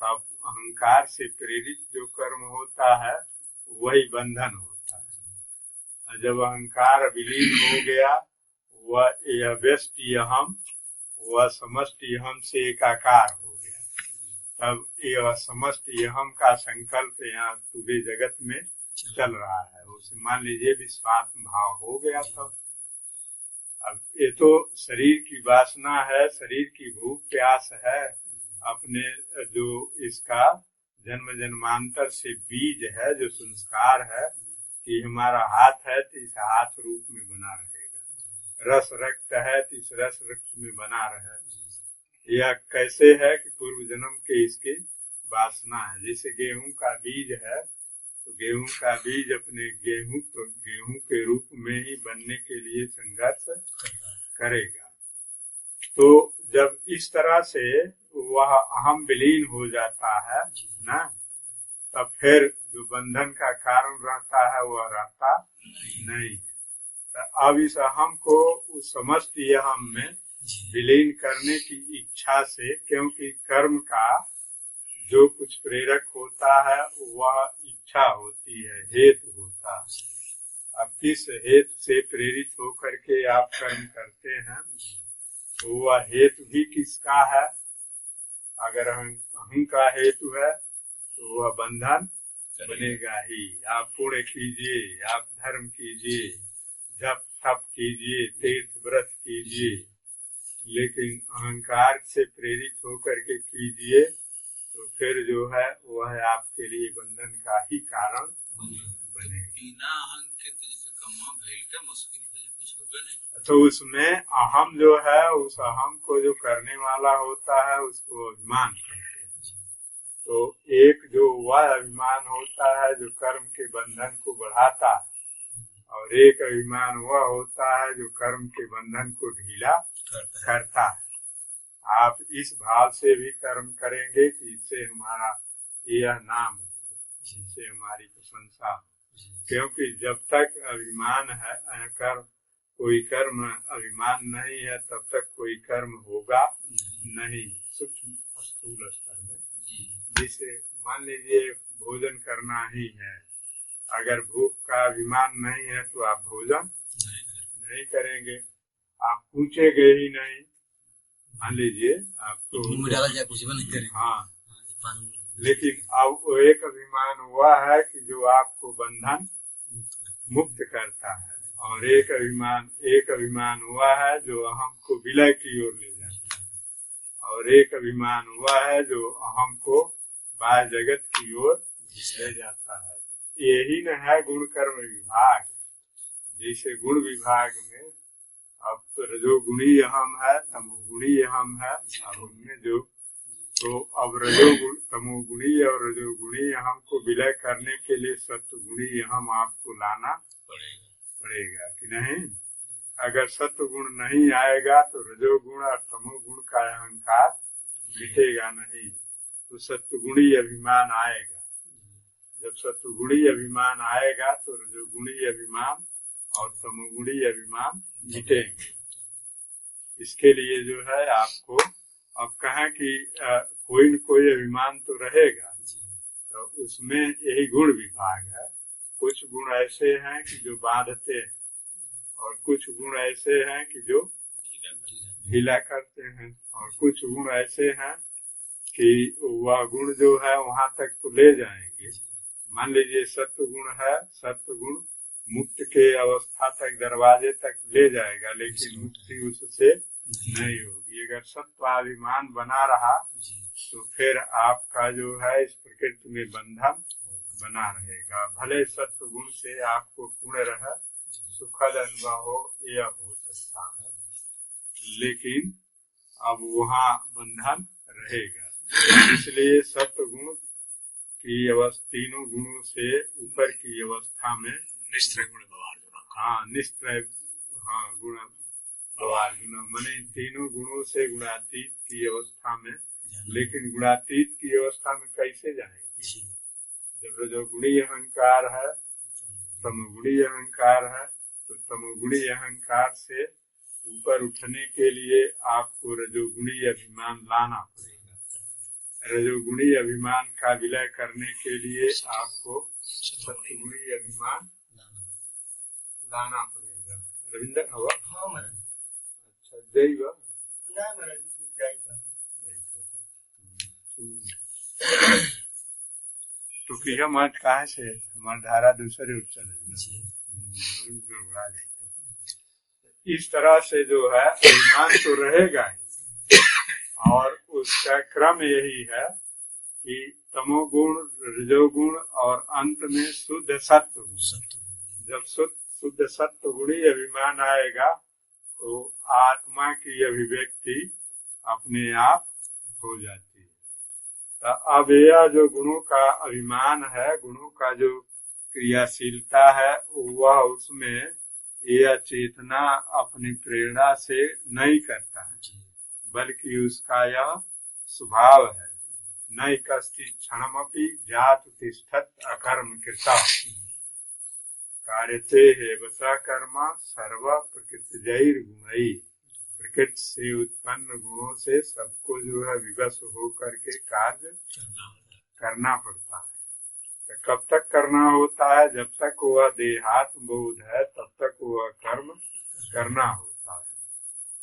तब अहंकार से प्रेरित जो कर्म होता है वही बंधन होता है। जब अहंकार विलीन हो गया, वह यह व्यष्टि अहम वह समष्टि अहम से एकाकार हो गया, तब यह समष्टि अहम का संकल्प यहाँ पूरे जगत में चल रहा है। उसे मान लीजिए विश्वात्म भाव हो गया। तब अब ये तो शरीर की वासना है, शरीर की भूख प्यास है, अपने जो इसका जन्म जन्मांतर से बीज है, जो संस्कार है कि हमारा हाथ है तो इस हाथ रूप में बना रहेगा, रस रक्त है तो इस रस रक्त में बना रहे। यह कैसे है कि पूर्व जन्म के इसके वासना है। जैसे गेहूं का बीज है तो गेहूं का बीज अपने गेहूं के रूप में ही बनने के लिए संघर्ष करेगा। तो जब इस तरह से वह अहम विलीन हो जाता है ना, तब फिर जो बंधन का कारण रहता है वह रहता नहीं। तो अब इस अहम को उस समष्टि अहम में विलीन करने की इच्छा से, क्योंकि कर्म का जो कुछ प्रेरक होता है वह इच्छा होती है, हेतु होता है। अब किस हेतु से प्रेरित होकर के आप कर्म करते हैं, वह हेतु भी किसका है। अगर अहम का हेतु है तो वह बंधन बनेगा ही। आप पुण्य कीजिए, आप धर्म कीजिए, जप तप कीजिए, तीर्थ व्रत कीजिए, लेकिन अहंकार से प्रेरित होकर के कीजिए तो फिर जो है वह आपके लिए बंधन का ही कारण बने। बिना अहम के तो जैसे कमा भइल का मुश्किल है, कुछ होगा नहीं। तो उसमें अहम जो है, उस अहम को जो करने वाला होता है उसको अभिमान कहते हैं। तो एक जो वह अभिमान होता है जो कर्म के बंधन को बढ़ाता है, और एक अभिमान वह होता है जो कर्म के बंधन को ढीला करता है। आप इस भाव से भी कर्म करेंगे कि इससे हमारा यह नाम हो, इससे हमारी प्रशंसा हो, क्योंकि जब तक अभिमान है, कोई कर्म अभिमान नहीं है, तब तक कोई कर्म होगा नहीं। सूक्ष्म स्थूल स्तर में जिसे मान लीजिए भोजन करना ही है, अगर भूख का अभिमान नहीं है तो आप भोजन नहीं करेंगे, आप पूछेंगे ही नहीं। मान लीजिए आपको हाँ, लेकिन अब एक अभिमान हुआ है कि जो आपको बंधन मुक्त करता है, और एक अभिमान हुआ है जो अहम को विलय की ओर ले जाता है, और एक अभिमान हुआ है जो अहम को बाह्य जगत की ओर ले जाता है। यही न है गुण कर्म विभाग। जैसे गुण विभाग में अब रजोगुणी अहम है, तमोगुणी अहम है, अब उनमें जो तो अब रजोगुण तमोगुणी और रजोगुणी अहम को विलय करने के लिए सत्वगुणी अहम आपको लाना पड़ेगा कि नहीं। अगर सत्वगुण नहीं आएगा तो रजोगुण और तमोगुण का अहंकार मिटेगा नहीं, तो सत्वगुणी अभिमान आएगा। जब सत्वगुणी अभिमान आएगा तो रजोगुणी अभिमान और तमोगुणी अभिमान मिटेंगे। इसके लिए जो है आपको अब कहें कि कोई न कोई अभिमान तो रहेगा, तो उसमें यही गुण विभाग है। कुछ गुण ऐसे हैं कि जो बांधते हैं, और कुछ गुण ऐसे हैं कि जो ढीला करते हैं, और कुछ गुण ऐसे हैं कि वह गुण जो है वहां तक तो ले जाएंगे। मान लीजिए सत्व गुण है, सत्व गुण मुक्त के अवस्था तक, दरवाजे तक ले जाएगा, लेकिन मुक्ति उससे नहीं होगी। अगर सत्वाभिमान बना रहा तो फिर आपका जो है इस प्रकृति में बंधन बना रहेगा। भले सत्व गुण से आपको पूर्ण रहे, सुखद अनुभव हो, यह हो सकता है, लेकिन अब वहाँ बंधन रहेगा। इसलिए सत्व गुण की अवस्था, तीनों गुणों से ऊपर की अवस्था में निस्त्रय गुण व्यवहार, हाँ निस्त्रय, हाँ गुण व्यवहार माने तीनों गुणों से गुणातीत की अवस्था में। लेकिन गुणातीत की अवस्था में कैसे जाएंगे? जब रजोगुणी अहंकार है, तमोगुणी अहंकार है, तो तमोगुणी अहंकार से ऊपर उठने के लिए आपको रजोगुणी अभिमान लाना पड़ेगा। रजोगुणी अभिमान का विलय करने के लिए आपको सत्वगुणी अभिमान लाना पड़ेगा। रविंदर हवा हाँ महाराज। अच्छा जय बा ना महाराज जय बा। तो किया मत कहाँ से हमारी धारा दूसरे उठ चले गड़बड़ा जाए। इस तरह से जो है अभिमान तो रहेगा ही, और उसका क्रम यही है कि तमोगुण, रजोगुण और अंत में शुद्ध सत्व गुण। जब शुद्ध सत्व गुणी अभिमान आएगा तो आत्मा की अभिव्यक्ति अपने आप हो जाती है। तो अब यह जो गुणों का अभिमान है, गुणों का जो क्रियाशीलता है, वह उसमें यह चेतना अपनी प्रेरणा से नहीं करता है, बल्कि उसका यह स्वभाव है। नई कस्ति क्षणमपि जात तिष्ठत अकर्म कृता कार्यते है वसा कर्मा सर्व प्रकृतिजैर गुणई। प्रकृति से उत्पन्न गुणों से सबको जो है विवश हो करके कार्य करना पड़ता है। तो कब तक करना होता है? जब तक वह देहात्म बोध है तब तक वह कर्म करना होता है।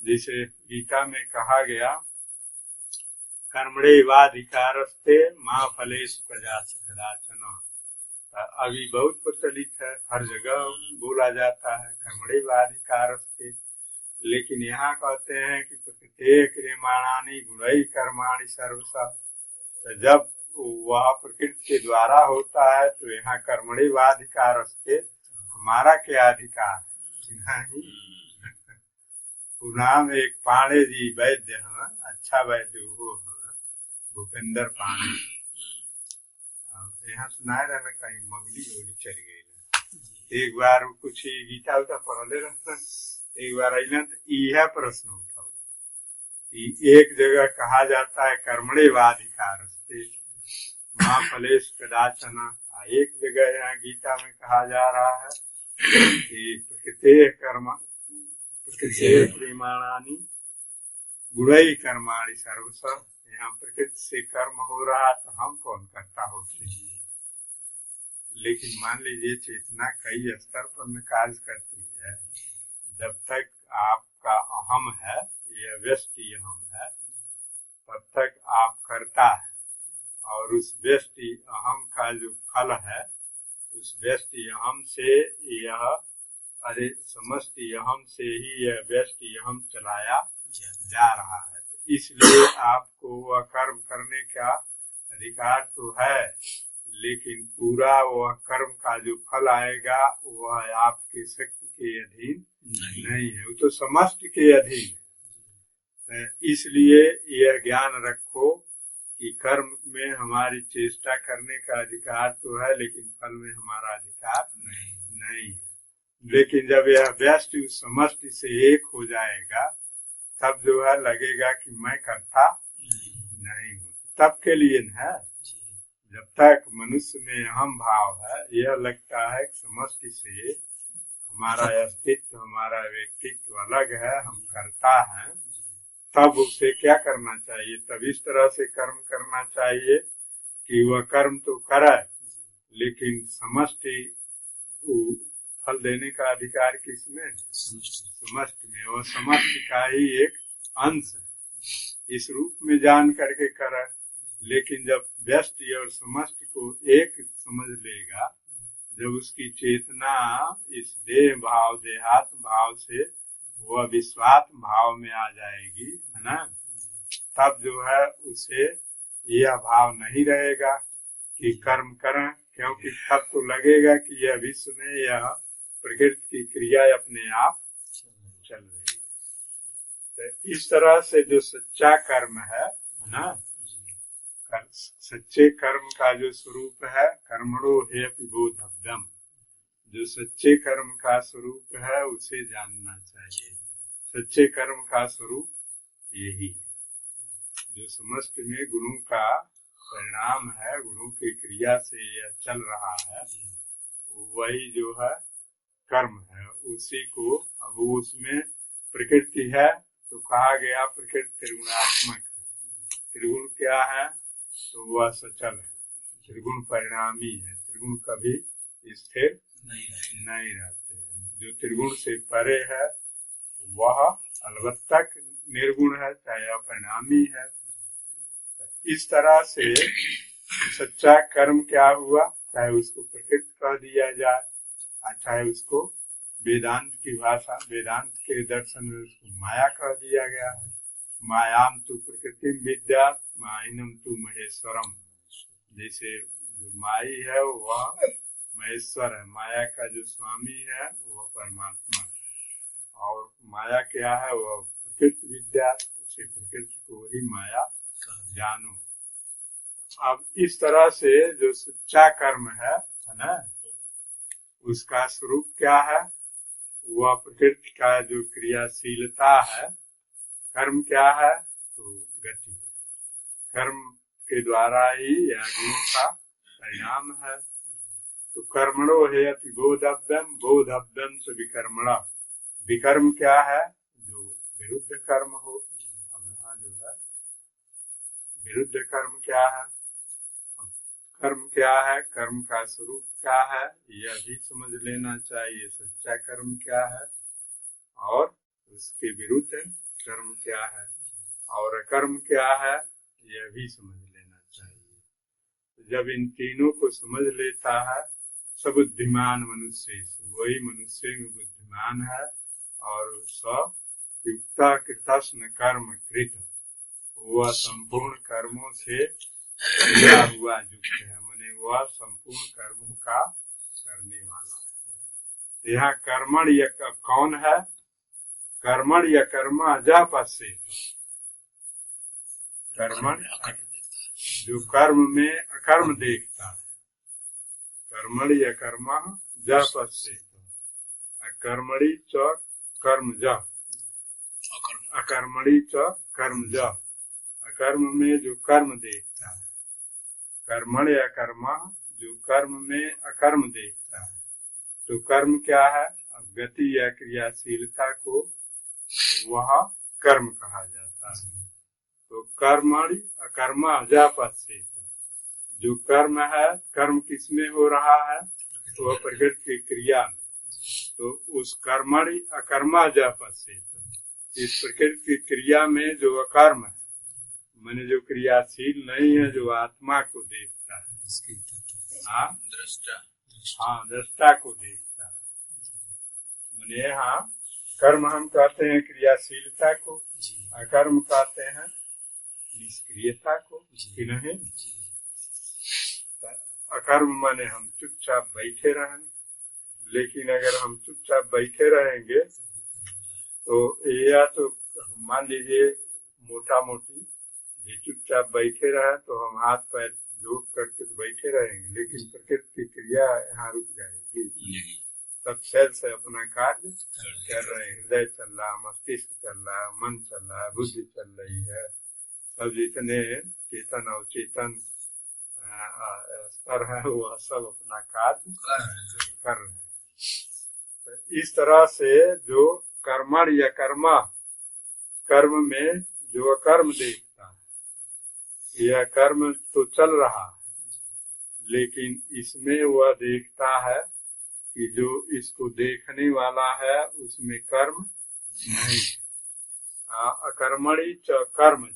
जिसे गीता में कहा गया कर्मणैवाधिकारस्ते मा फलेषु कदाचन। अभी बहुत प्रचलित है, हर जगह बोला जाता है कर्मणैवाधिकारस्ते, लेकिन यहाँ कहते हैं कि प्रकृते क्रियमाणानि गुणैः कर्माणि सर्वशः। तो जब वह प्रकृति के द्वारा होता है तो यहाँ कर्मणैवाधिकारस्ते, हमारा क्या अधिकार है? नहीं। पुणे में एक पांडे जी वैद्य है, अच्छा वैद्य वो है, भूपेंद्र पांडे। यहाँ तो नहीं रहना, कहीं मंगली होली चली गई। एक बार कुछ गीता उता पढ़ले रहना, एक बार अइलन तो यह प्रश्न उठा कि एक जगह कहा जाता है कर्मणैवाधिकारस्ते मां फलेष कदाचन, एक जगह यहाँ गीता में कहा जा रहा है कि प्रकृते क्रियमाणानि गुणैः कर्माणि सर्वशः। यहाँ प्रकृति से कर्म हो रहा तो हम कौन करता होते। लेकिन मान लीजिए चेतना कई स्तर पर कार्य करती है। जब तक आपका अहम है, यह व्यष्टि अहम है, तब तक आप करता है, और उस व्यष्टि अहम का जो फल है, उस व्यष्टि अहम से यह समष्टि अहम से ही यह व्यष्टि अहम चलाया जा रहा है। इसलिए आपको वह कर्म करने का अधिकार तो है, लेकिन पूरा वह कर्म का जो फल आएगा वह आपके शक्ति के अधीन नहीं है, वो तो समष्टि के अधीन है। इसलिए यह ज्ञान रखो कि कर्म में हमारी चेष्टा करने का अधिकार तो है, लेकिन फल में हमारा अधिकार नहीं है। लेकिन जब यह व्यष्टि उस समष्टि से एक हो जाएगा तब जो है लगेगा कि मैं करता नहीं हूँ। तब के लिए है, जब तक मनुष्य में अहम भाव है, यह लगता है कि समष्टि से हमारा अस्तित्व, हमारा व्यक्तित्व अलग है, हम करता है, तब उसे क्या करना चाहिए? तब इस तरह से कर्म करना चाहिए कि वह कर्म तो करे, लेकिन समष्टि फल देने का अधिकार किसमें है? समष्टि में। वह समष्टि का ही एक अंश है, इस रूप में जान करके करे। लेकिन जब व्यष्टि और समष्टि को एक समझ लेगा, जब उसकी चेतना इस देह भाव, देहात्म भाव से वह विश्वात्म भाव में आ जाएगी, है ना, तब जो है उसे यह भाव नहीं रहेगा कि कर्म करें, क्योंकि तब तो लगेगा कि यह विश्व में यह प्रकृति की क्रिया अपने आप चल रही है। तो इस तरह से जो सच्चा कर्म है ना, सच्चे कर्म का जो स्वरूप है, कर्मणो हेयपि बोधव्यम, जो सच्चे कर्म का स्वरूप है उसे जानना चाहिए। सच्चे कर्म का स्वरूप यही है, जो समस्त में गुणों का परिणाम है, गुणों की क्रिया से यह चल रहा है, वही जो है कर्म है। उसी को अब उसमें प्रकृति है तो कहा गया प्रकृति त्रिगुणात्मक है। त्रिगुण क्या है? तो वह सचल है, त्रिगुण परिणामी है। त्रिगुण कभी स्थिर नहीं रहते हैं। जो त्रिगुण से परे है वह अलबत्ता निर्गुण है, चाहे अपरिणामी है। इस तरह से सच्चा कर्म क्या हुआ, चाहे उसको प्रकृति कह दिया जाए, चाहे उसको वेदांत की भाषा, वेदांत के दर्शन में उसको माया कह दिया गया है। मायाम तु प्रकृति विद्या माइनम तु महेश्वरम। जैसे जो माई है वह महेश्वर है, माया का जो स्वामी है वह परमात्मा है। और माया क्या है, वह प्रकृति विद्या, उसे प्रकृति को ही माया जानो। अब इस तरह से जो सच्चा कर्म है ना, उसका स्वरूप क्या है, वह प्रकृति का जो क्रियाशीलता है। कर्म क्या है, तो गति है। कर्म के द्वारा ही यह गुणों का परिणाम है। तो कर्मणो है अति बोधव्यम, बोधव्यम से विकर्मणा। विकर्म क्या है, जो विरुद्ध कर्म हो। अब यहाँ जो है विरुद्ध कर्म क्या है, कर्म क्या है, कर्म का स्वरूप क्या है, यह भी समझ लेना चाहिए। सच्चा कर्म क्या है और उसके विरुद्ध कर्म क्या है, और अकर्म क्या है, यह भी समझ लेना चाहिए। जब इन तीनों को समझ लेता है सबुद्धिमान मनुष्य, वही मनुष्य में बुद्धिमान है। और सब युक्ता कृतस्न कर्म कृत, वह संपूर्ण कर्मों से जुड़ा हुआ युक्त है, माने वह संपूर्ण कर्मों का करने वाला है। यहाँ कर्मण यह कौन है, कर्मण या कर्म अजापस्य। कर्मण जो कर्म में अकर्म देखता है, कर्मण या कर्म जापस्य। कर्मणि च कर्म जा, अकर्मणि च कर्म जा। अकर्म में जो कर्म देखता है, कर्मण या कर्म जो कर्म में अकर्म देखता है। तो कर्म क्या है, अब गति या क्रियाशीलता को वह कर्म कहा जाता है। तो कर्मणि अकर्म अजापस्य, जो कर्म है, कर्म किसमें हो रहा है, तो वह प्रकृति की क्रिया में। तो उस कर्मणि अकर्म अजापस्य, इस प्रकृति की क्रिया में जो अकर्म है, माने जो क्रियाशील नहीं है, जो आत्मा को देखता है, हाँ दृष्टा को देखता है। माने यहाँ कर्म हम कहते हैं क्रियाशीलता को, अकर्म कहते हैं निष्क्रियता को, कि नहीं। अकर्म माने हम चुपचाप बैठे रहें, लेकिन अगर हम चुपचाप बैठे रहेंगे तो या तो मान लीजिए मोटा मोटी भी चुपचाप बैठे रहे तो हम हाथ पैर जोड़ करके तो बैठे रहेंगे, लेकिन प्रकृति की क्रिया यहाँ रुक जाएगी। सब सेल से अपना कार्य कर रहे हैं, हृदय चल रहा, मस्तिष्क चल रहा, मन चल रहा, बुद्धि चल रही है, सब जितने चेतन और चेतन स्तर है वह सब अपना कार्य कर रहे हैं। तो इस तरह से जो कर्मण या कर्मा, कर्म में जो कर्म देखता है, यह कर्म तो चल रहा है, लेकिन इसमें वह देखता है कि जो इसको देखने वाला है उसमें कर्म नहीं। अकर्मणि च कर्म,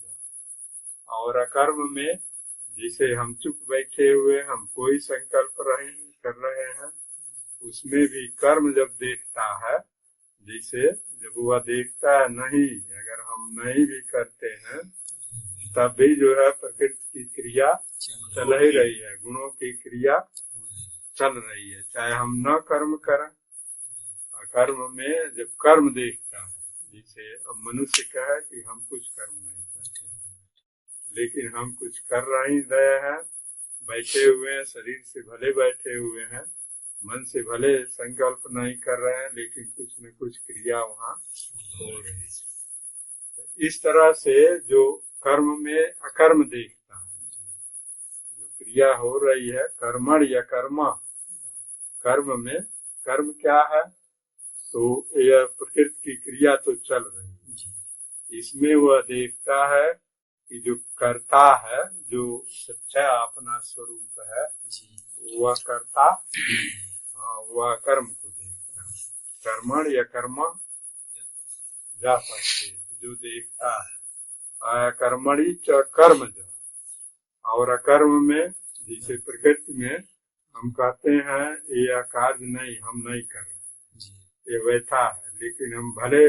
और अकर्म में जिसे हम चुप बैठे हुए हम कोई संकल्प कर रहे हैं, उसमें भी कर्म जब देखता है, जिसे जब वह देखता है नहीं, अगर हम नहीं भी करते हैं तब भी जो है प्रकृति की क्रिया चल ही रही है, गुणों की क्रिया चल रही है, चाहे हम न कर्म करें। कर्म में जब कर्म देखता है, जिसे अब मनुष्य कहे कि हम कुछ कर्म नहीं करते, लेकिन हम कुछ कर रहे हैं, बैठे हुए हैं, शरीर से भले बैठे हुए हैं, मन से भले संकल्प नहीं कर रहे हैं, लेकिन कुछ न कुछ क्रिया वहाँ हो रही है। तो इस तरह से जो कर्म में अकर्म देखता है, जो क्रिया हो रही है कर्मण या कर्मा, कर्म में कर्म क्या है, तो यह प्रकृति की क्रिया तो चल रही है, इसमें वह देखता है कि जो कर्ता है, जो सच्चा अपना स्वरूप है, वह कर्ता, हाँ, वह कर्म को देखता है। कर्मण या कर्म जा सकते, जो देखता है। कर्मणि च कर्म जा, और अकर्म में, जैसे प्रकृति में हम कहते हैं यह कार्य नहीं, हम नहीं कर रहे, ये बैठा है, लेकिन हम भले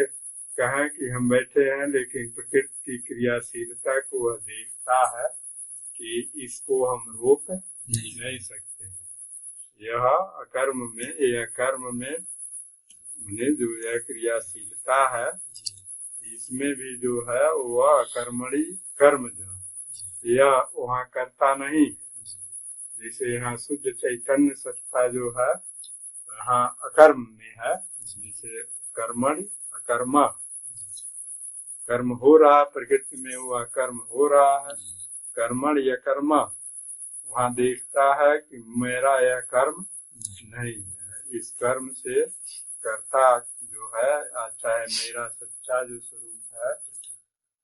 कहें कि हम बैठे हैं, लेकिन प्रकृति की क्रियाशीलता को वह देखता है कि इसको हम रोक नहीं सकते हैं। यह अकर्म में, यह कर्म में जो यह क्रियाशीलता है, इसमें भी जो है वह कर्मणि कर्म जो यह वहाँ करता नहीं है। जैसे यहाँ शुद्ध चैतन्य सत्ता जो है यहाँ अकर्म में है, जैसे कर्मणि अकर्म, कर्म हो रहा प्रकृति में, वह कर्म हो रहा है। कर्मण या कर्म वहाँ देखता है कि मेरा यह कर्म नहीं है, इस कर्म से कर्ता जो है, चाहे मेरा सच्चा जो स्वरूप है,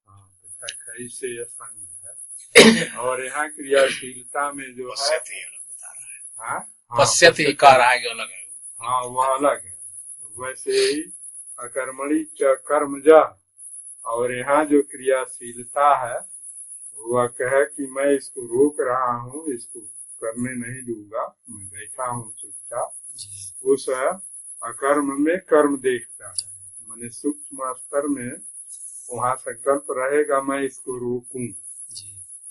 हाँ, पृथक है, इससे असंग है। और यहाँ क्रियाशीलता में जो है, हाँ, पश्यति कार आगे अलग है, हाँ, वह अलग है। वैसे ही अकर्मणि च कर्म जा, और यहाँ जो क्रियाशीलता है वह कहे कि मैं इसको रोक रहा हूँ, इसको करने नहीं दूंगा, मैं बैठा हूँ चुपचाप, उस अकर्म में कर्म देखता है। माने सूक्ष्म स्तर में वहाँ संकल्प रहेगा मैं इसको रोकूं,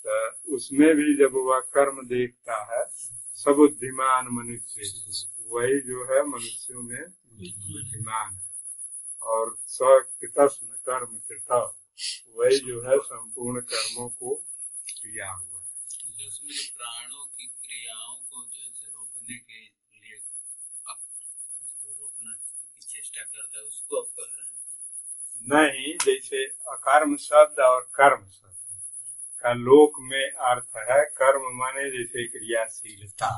तो उसमें भी जब वह कर्म देखता है, सबुद्धिमान मनुष्य, वही जो है मनुष्यों में बुद्धिमान है। और सकृतस्म कर्म कृत, वही जो है संपूर्ण कर्मों को किया हुआ है। उसमें जो प्राणों की क्रियाओं को जैसे रोकने के लिए उसको रोकना की चेष्टा करता है, उसको अब कह रहे हैं नहीं। जैसे अकर्म शब्द और कर्म शब्द का लोक में अर्थ है, कर्म माने जैसे क्रियाशीलता।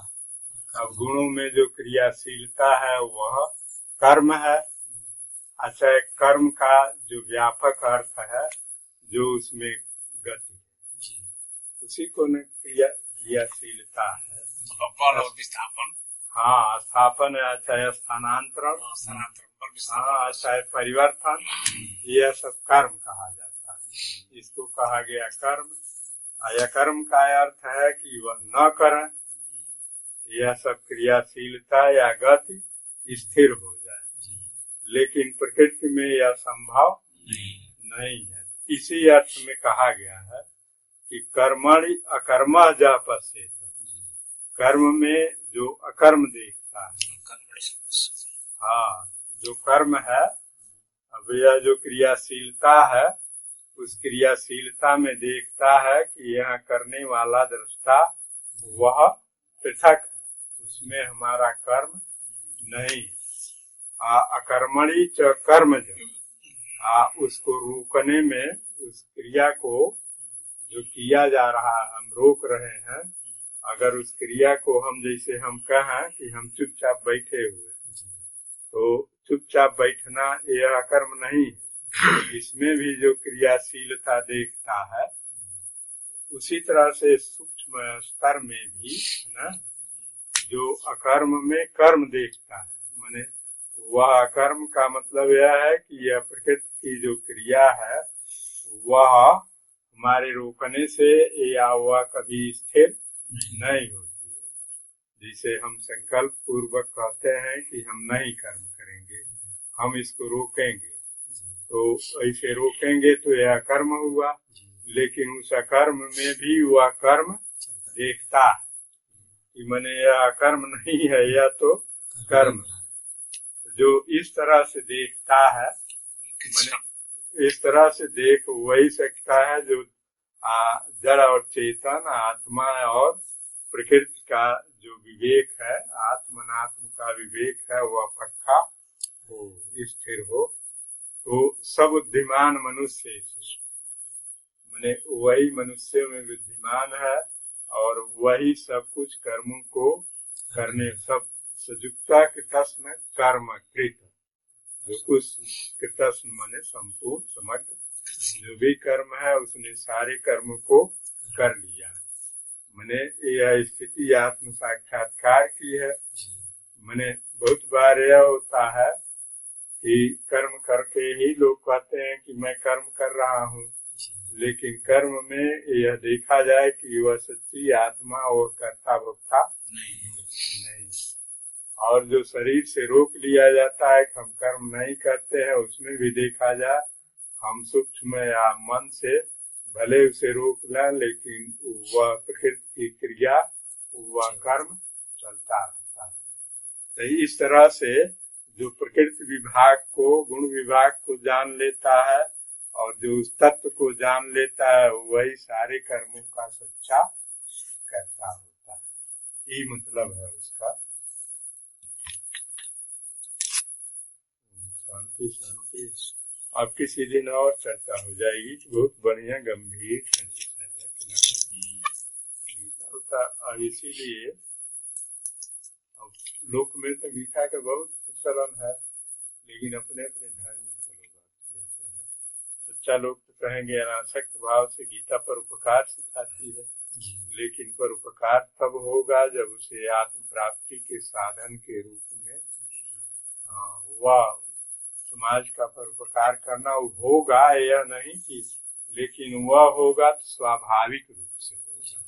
अब गुणों में जो क्रियाशीलता है वह कर्म है। अच्छा, कर्म का जो व्यापक अर्थ है, जो उसमें गति, उसी को न क्रियाशीलता है। बल और विस्थापन, हाँ, स्थापन, अच्छा स्थानांतरण, हाँ, अच्छा परिवर्तन, यह सब कर्म कहा जाता है। इसको कहा गया कर्म। यह कर्म का अर्थ है कि वह न करें, यह सब क्रियाशीलता या गति स्थिर हो जाए, लेकिन प्रकृति में यह संभव नहीं है। इसी अर्थ में कहा गया है कि कर्मणि अकर्म जा पश्येत, कर्म में जो अकर्म देखता है, हाँ, जो कर्म है, अब यह जो क्रियाशीलता है, उस क्रियाशीलता में देखता है कि यह करने वाला दृष्टा वह पृथक है, उसमें हमारा कर्म नहीं। अकर्मणि च कर्म जो, उसको रोकने में, उस क्रिया को जो किया जा रहा है हम रोक रहे हैं। अगर उस क्रिया को हम, जैसे हम कहें कि हम चुपचाप बैठे हुए, तो चुपचाप बैठना यह कर्म नहीं है। इसमें भी जो क्रियाशीलता देखता है, उसी तरह से सूक्ष्म स्तर में भी ना, जो अकर्म में कर्म देखता है, माने वह कर्म का मतलब यह है कि यह प्रकृति की जो क्रिया है वह हमारे रोकने से या वह कभी स्थिर नहीं होती है। जिसे हम संकल्प पूर्वक कहते हैं कि हम नहीं कर्म करेंगे, हम इसको रोकेंगे, तो ऐसे रोकेंगे तो यह कर्म हुआ, लेकिन उस कर्म में भी वह कर्म देखता है कि मैंने यह कर्म नहीं है, यह तो कर्म है। जो इस तरह से देखता है, मैंने इस तरह से देख वही सकता है जो जड़ और चेतन, आत्मा और प्रकृति का जो विवेक है, आत्मनात्म का विवेक है, वह पक्का हो, स्थिर हो। तो सब बुद्धिमान मनुष्य, माने वही मनुष्य में बुद्धिमान है, और वही सब कुछ कर्मों को करने, सब सजुक्ता कृतस्म कर्म कृत, जो उस कृतस्म माने संपूर्ण समग्र जो भी कर्म है उसने सारे कर्म को कर लिया। मैंने यह स्थिति आत्म साक्षात्कार की है। मैंने बहुत बार यह होता है कि कर्म करके ही लोग कहते हैं कि मैं कर्म कर रहा हूँ, लेकिन कर्म में यह देखा जाए कि वह सच्ची आत्मा और कर्ता भोक्ता नहीं। और जो शरीर से रोक लिया जाता है कि हम कर्म नहीं करते हैं, उसमें भी देखा जाए हम सूक्ष्म या मन से भले उसे रोक लें, लेकिन वह प्रकृति की क्रिया, वह कर्म चलता रहता है। तो इस तरह से जो प्रकृति विभाग को, गुण विभाग को जान लेता है और जो उस तत्व को जान लेता है, वही सारे कर्मों का सच्चा करता होता है। यही मतलब है उसका। शांति शांति। अब किसी दिन और चर्चा हो जाएगी। बहुत बढ़िया गंभीर विषय है गीता का। और इसीलिए लोक में तो गीता का बहुत प्रचलन है, लेकिन अपने अपने ढंग से लोग लेते हैं। सच्चा लोग तो कहेंगे अनासक्त भाव से गीता परोपकार सिखाती है, लेकिन परोपकार तब होगा जब उसे आत्म प्राप्ति के साधन के रूप में वह समाज का परोपकार करना होगा, यह नहीं कि, लेकिन वह होगा तो स्वाभाविक रूप से होगा,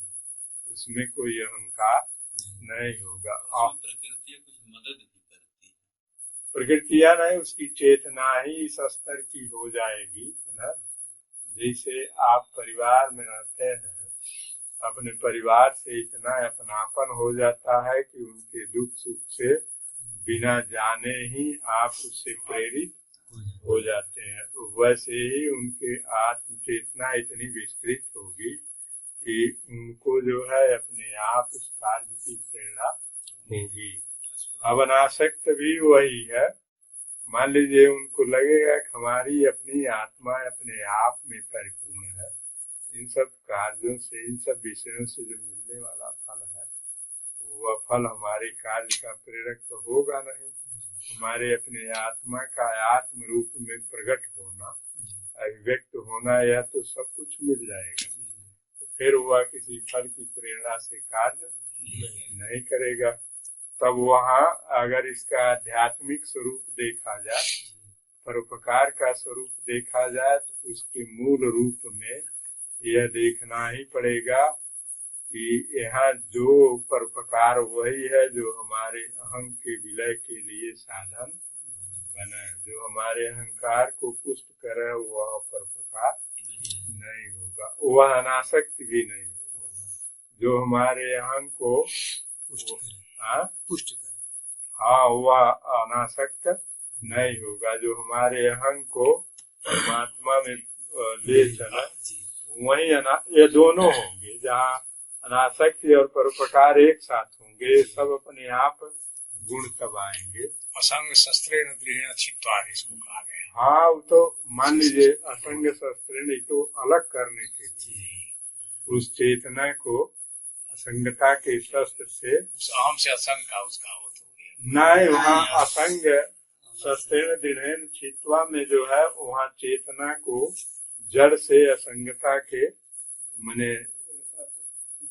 उसमें कोई अहंकार नहीं होगा। प्रकृति कुछ मदद भी करती है, प्रकृतिया नहीं, उसकी चेतना ही इस स्तर की हो जाएगी ना। जैसे आप परिवार में रहते हैं, अपने परिवार से इतना अपनापन हो जाता है कि उनके दुख सुख से बिना जाने ही आप उससे प्रेरित हो जाते हैं। वैसे ही उनके आत्म चेतना इतनी विस्तृत होगी कि उनको जो है अपने आप उस कार्य की प्रेरणा होगी। अब अनासक्त भी वही है। मान लीजिए उनको लगेगा कि हमारी अपनी आत्मा अपने आप में परिपूर्ण है, इन सब कार्यों से, इन सब विषयों से जो मिलने वाला फल है, वह फल हमारे कार्य का प्रेरक तो होगा नहीं। हमारे अपने आत्मा का आत्म रूप में प्रकट होना, अभिव्यक्त होना, यह तो सब कुछ मिल जाएगा। तो फिर वह किसी फल की प्रेरणा से कार्य नहीं करेगा। तब वहाँ अगर इसका आध्यात्मिक स्वरूप देखा जाए, परोपकार का स्वरूप देखा जाए, तो उसके मूल रूप में यह देखना ही पड़ेगा कि यहाँ जो परोपकार वही है जो हमारे अहं के विलय के लिए साधन बना है। जो हमारे अहंकार को पुष्ट करे वह परोपकार नहीं होगा, वह अनासक्त भी नहीं होगा। जो हमारे अहं को पुष्ट करे, हाँ, वह अनासक्त नहीं होगा। जो हमारे अहं को परमात्मा में ले चला, वही ये दोनों होंगे। जहाँ अनासक्ति और परोपकार एक साथ होंगे, सब अपने आप गुण तब आएंगे। असंग शस्त्रेण दृढ़ेण छित्त्वा इसको कहा गया। हाँ, वो तो मान लीजिए असंग शस्त्रेण तो अलग करने के लिए उस चेतना को असंगता के शस्त्र से, उस अहम से असंग का उसका हो गया। नहीं, वहाँ असंग शस्त्रेण दृढ़ेण छित्त्वा में जो है, वहाँ चेतना को जड़ से असंगता के मने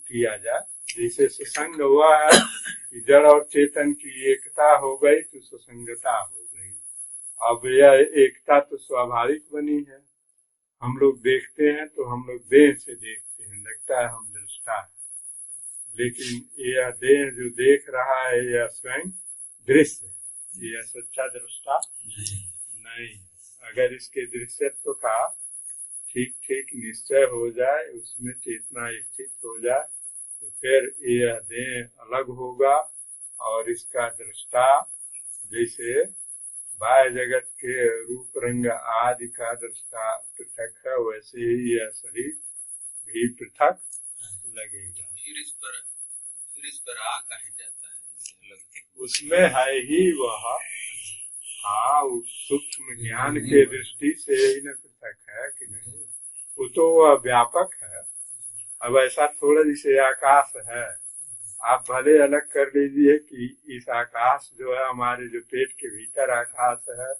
किया जाए। जैसे सत्संग हुआ है कि जड़ और चेतन की एकता हो गई तो सुसंगता हो गई। अब यह एकता तो स्वाभाविक बनी है। हम लोग देखते हैं तो हम लोग देह से देखते हैं, लगता है हम दृष्टा है, लेकिन यह देह जो देख रहा है यह स्वयं दृश्य है, यह सच्चा दृष्टा नहीं। अगर इसके दृश्यत्व का ठीक ठीक निश्चय हो जाए, उसमें चेतना स्थित हो जाए, तो फिर यह देह अलग होगा और इसका दृष्टा जैसे बाह्य जगत के रूप रंग आदि का दृष्टा पृथक है, वैसे ही यह शरीर भी पृथक लगेगा। फिर इस पर आ कहे जाता है, उसमें है ही वह, हाँ, सूक्ष्म ज्ञान के दृष्टि से ही न पृथक है कि नहीं, वो तो वह व्यापक है। अब ऐसा थोड़ा जैसे आकाश है, आप भले अलग कर लीजिए कि इस आकाश जो है हमारे जो पेट के भीतर आकाश है,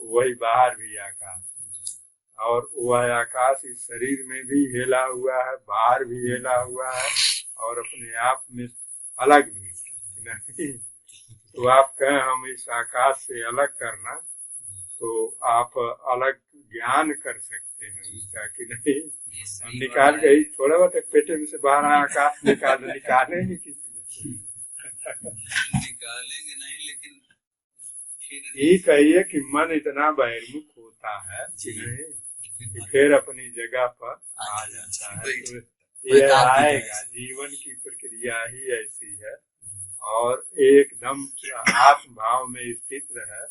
वही बाहर भी आकाश है। और वह आकाश इस शरीर में भी हिला हुआ है, बाहर भी हिला हुआ है और अपने आप में अलग भी है नहीं। तो आप कहें हम इस आकाश से अलग करना, तो आप अलग ज्ञान कर सकते हैं उसका कि नहीं। हम निकाल गई थोड़ा बहुत पेटे में से बाहर आकाश निकालेंगे किसी में निकालेंगे नहीं, लेकिन ये कहिए कि मन इतना बहिर्मुख होता है कि नहीं कि फिर अपनी जगह पर आ जाता है। तो ये आएगा, जीवन की प्रक्रिया ही ऐसी है और एकदम आत्म भाव में स्थित रहे,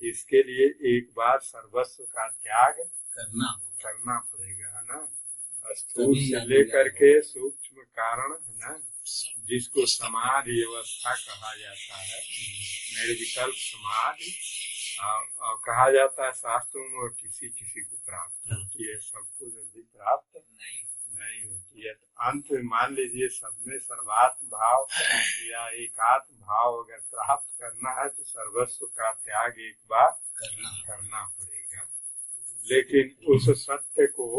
इसके लिए एक बार सर्वस्व का त्याग करना पड़ेगा ना। स्थूल से लेकर के सूक्ष्म कारण है ना, जिसको समाधि अवस्था कहा जाता है, निर्विकल्प समाधि कहा जाता है शास्त्रों में, किसी किसी को प्राप्त होती है, सबको जल्दी प्राप्त नहीं होती है। तो अंत में मान लीजिए सब में सर्वात्म भाव या एकात्म भाव अगर प्राप्त करना है तो सर्वस्व का त्याग एक बार करना पड़ेगा। लेकिन उस सत्य को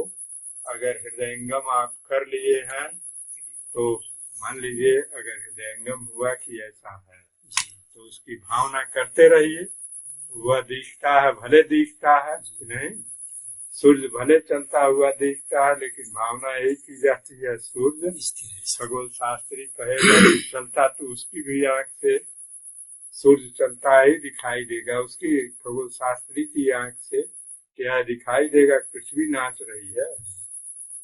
अगर हृदयंगम आप कर लिए हैं तो मान लीजिए अगर हृदयंगम हुआ कि ऐसा है तो उसकी भावना करते रहिए। वह दिखता है, भले दिखता है कि नहीं, सूर्य भले चलता हुआ दिखता है, लेकिन भावना यही की जाती है सूर्य खगोल शास्त्री कहेगा चलता तो उसकी भी आंख से सूर्य चलता ही दिखाई देगा, उसकी खगोल शास्त्री की आंख से क्या दिखाई देगा, पृथ्वी नाच रही है,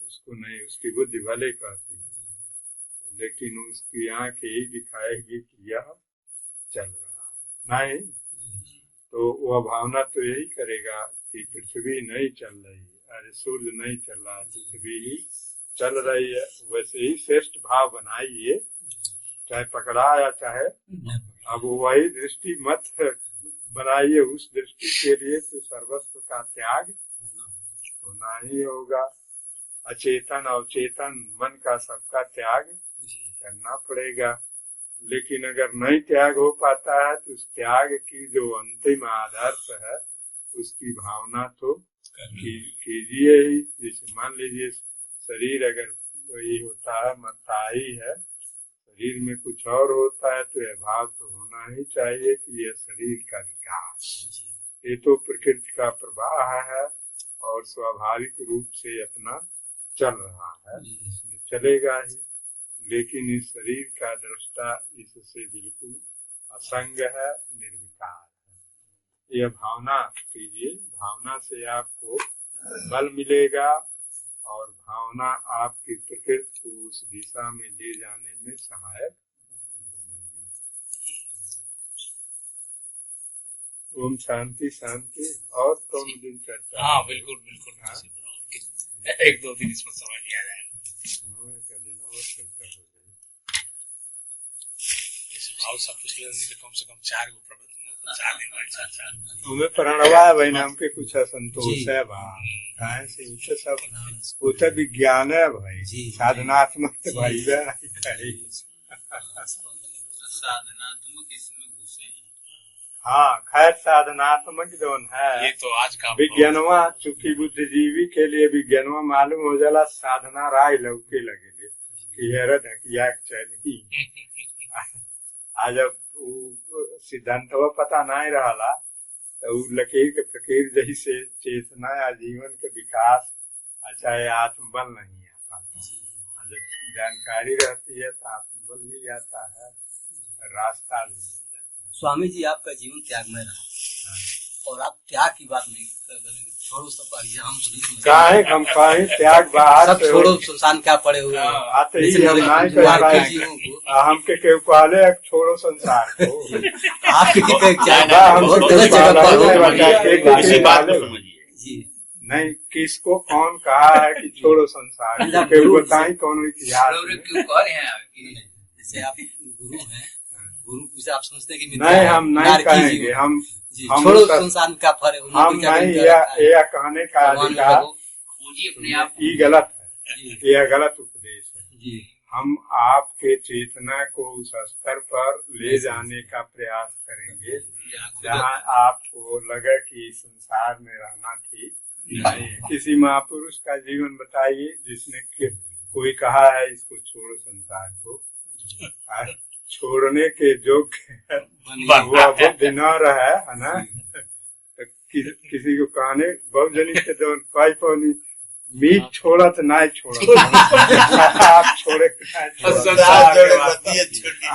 उसको नहीं, उसकी बुद्धि भले कहती है, लेकिन उसकी आंख यही दिखाएगी कि यह चल रहा है नहीं। तो वह भावना तो यही करेगा कि पृथ्वी नहीं चल रही है, अरे सूर्य नहीं चल रहा, पृथ्वी ही चल रही है। वैसे ही श्रेष्ठ भाव बनाइए, चाहे पकड़ा या चाहे, अब वही दृष्टि मत बनाइए, उस दृष्टि के लिए तो सर्वस्व का त्याग होना ही होगा। अचेतन अवचेतन मन का सबका त्याग करना पड़ेगा। लेकिन अगर नहीं त्याग हो पाता है तो उस त्याग की जो अंतिम आदर्श है उसकी भावना तो कीजिए ही। जैसे मान लीजिए शरीर अगर वही होता है, मरता ही है, शरीर में कुछ और होता है तो यह भाव तो होना ही चाहिए कि यह शरीर का विकास है, ये तो प्रकृति का प्रवाह है और स्वाभाविक रूप से अपना चल रहा है, इसमें चलेगा ही। लेकिन इस शरीर का दृष्टा इससे बिल्कुल असंग है, निर्विकार है। यह भावना कीजिए, भावना से आपको बल मिलेगा और भावना आपकी प्रकृति को उस दिशा में ले जाने में सहायक बनेगी। ओम शांति शांति। और कौन दिन चर्चा? हाँ बिल्कुल बिल्कुल। हाँ? एक दो दिन इसमें समझ लिया जाएगा। भाव सब पूछ लेने के कम से कम 4 गो प्रवचन 4 दिन तुम्हें प्रणवा भाई नाम के कुछ असंतोष है भाई से उसे सब उसे विज्ञान है भाई, साधनात्मक भाई साधनात्मक इसमें घुसे हैं। हाँ खैर साधनात्मक जो है ये तो आज का विज्ञानवा, चूंकि बुद्धिजीवी के लिए विज्ञानवा मालूम हो जाला, साधना राय लौके लगे कि धकिया चली। आज जब सिद्धांतवा पता नहीं रहा तो लकीर के फकीर जैसे चेतना या जीवन के विकास चाहे आत्मबल नहीं आ पाता। जब जानकारी रहती है तो आत्मबल भी आता है, रास्ता भी मिल जाता है। स्वामी जी आपका जीवन त्यागमय रहा और आप त्याग की बात नहीं छोड़ो, सब हम कहे त्याग बाहर सब छोड़ो, संसार क्या पड़े हुए आते ही हम हमके केहू कहले छोड़ो संसार को, आपके नहीं किसको कौन कहा है कि छोड़ो संसार, बताई कौन इतिहास। जैसे आप गुरु हैं, गुरु से आप समझते हैं कि नहीं हम नहीं कहेंगे, हम छोड़ो संसार का फर्क, हम नहीं यह कहने का अधिकार ये गलत है, यह गलत उपदेश है। हम आपके चेतना को उस स्तर पर ले जाने का प्रयास करेंगे जहाँ आपको लगे कि संसार में रहना ठीक नहीं है। किसी महापुरुष का जीवन बताइए जिसने कोई कहा है इसको छोड़ो संसार को, और छोड़ने के योग्य हुआ बुद्धि न रहा है ना, तो किसी को कहने बहुत जनी के जो पाई पानी मीट छोड़ा तो नहीं छोड़ा आप छोड़े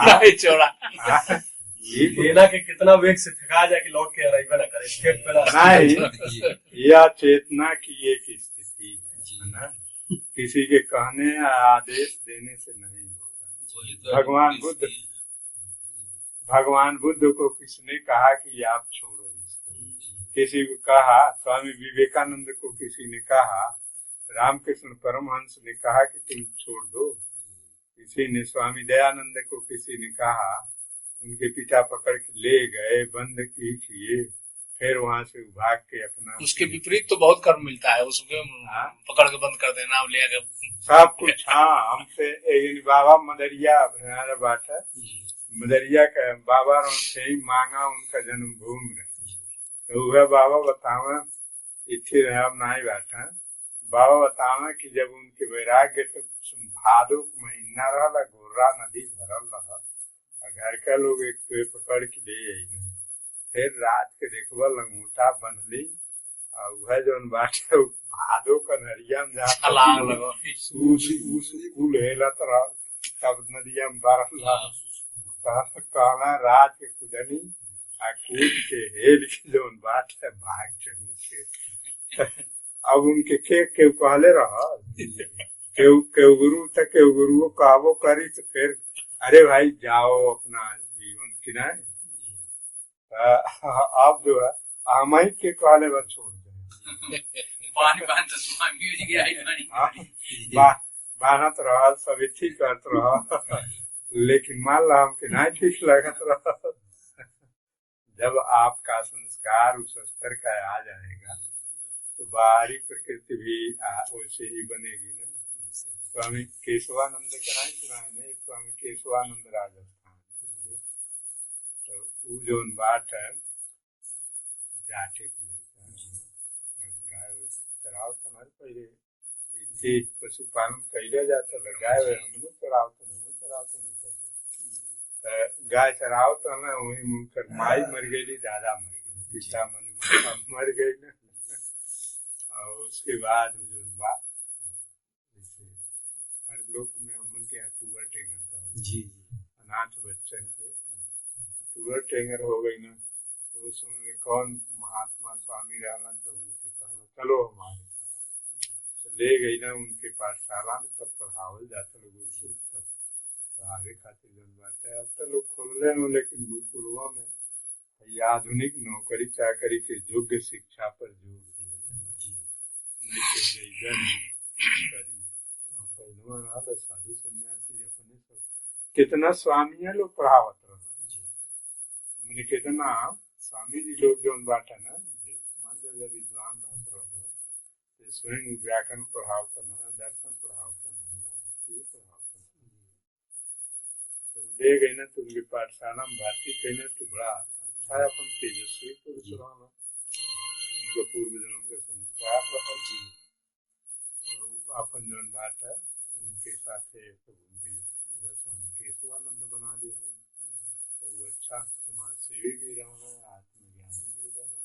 नहीं छोड़ा लेना के कितना वेग से थका जाए कि लौट के अराइव ना करे स्टेप पे नहीं, यह चेतना की एक स्थिति है ना, किसी के कहने या आदेश देने से नहीं होगा। भगवान बुद्ध को किसने कहा कि आप छोड़ो इसको, किसी को कहा, स्वामी विवेकानंद को किसी ने कहा, रामकृष्ण परमहंस ने कहा कि तुम छोड़ दो, किसी ने स्वामी दयानंद को किसी ने कहा, उनके पिता पकड़ के ले गए, बंद किए, फिर वहां से भाग के अपना, उसके विपरीत तो बहुत कर्म मिलता है, उसमें पकड़ के बंद कर देना, ले आके सब कुछ। हाँ, हमसे बाबा मदरिया बात है, मदरिया का बाबा से ही मांगा उनका जन्मभूमि रहे, तो वह बाबा बतावा इतने रहे नहीं बैठा, बाबा बतावा कि जब उनके वैराग्य तो भादो महीना रहा, गोरा नदी भरल रहा, घर का लोग एक पेड़ पकड़ के ले आई, फिर रात के देखबा लंगूटा बनली, और वह जो बात है भादो का नरिया में फूल हेलत रहा, तब नदिया में बरल कहना रात के कुदनी आ कूद के हेल के जो बात है भाग चलने के। अब उनके के कहले रहा के गुरु तक के गुरु कहबो करी, तो फिर अरे भाई जाओ अपना जीवन किनारे, आप जो है हम के कहले बस छोड़ दे बानत रहा, सब ठीक करत रहा, लेकिन मान ला हमके नहीं ठीक लगत रहा। जब आपका संस्कार उस स्तर का आ जाएगा तो बाहरी प्रकृति भी वैसे ही बनेगी ना। स्वामी केशवानंद का नहीं सुना है, स्वामी केशवानंद राजस्थान के, तो वो जो बात है जाटे की लड़का गाय चराव तो नहीं, पहले इतने पशुपालन कैले जाता है, गाय हम लोग चराव तो नहीं पहले, गाय चराव तो ना वही मुनकर माई मर गई, दादा मर गई, पिता मर गई ना, और उसके बाद जो बात लोक में हमन के टूवर टेंगर जी अनाथ बच्चन के टूवर टेंगर हो गई ना, तो उसमें कौन महात्मा स्वामी रहना, तो उनके कहना चलो हमारे साथ, तो ले गई ना उनके पाठशाला में, तब पढ़ावल जाता गुरुकुल, तब पढ़ावे खातिर जन बात है। अब तो लोग खोल रहे हो, लेकिन गुरुकुलवा में आधुनिक नौकरी चाकरी के योग्य शिक्षा पर जोर दिया जाना, साधु सन्यासी अपने सब कितना स्वामी है लोग पढ़ावत रहा, मैंने कितना स्वामी जी लोग जो बात है ना, मान लो विद्वान रहते रहा, स्वयं व्याकरण पढ़ावत ना, दर्शन पढ़ावत ना, तो ले गई ना, तुमके पाठशाला में भर्ती कहना तो बड़ा अच्छा है, अपन तेजस्वी पुरुष रहना, उनका पूर्व जन्म का संस्कार रहा जी, तो अपन जो बात है उनके साथ है, तो उनके स्वामी केशवानंद बना दिया है, तो वो अच्छा समाज सेवी भी रहा है, आत्मज्ञानी भी रहा है।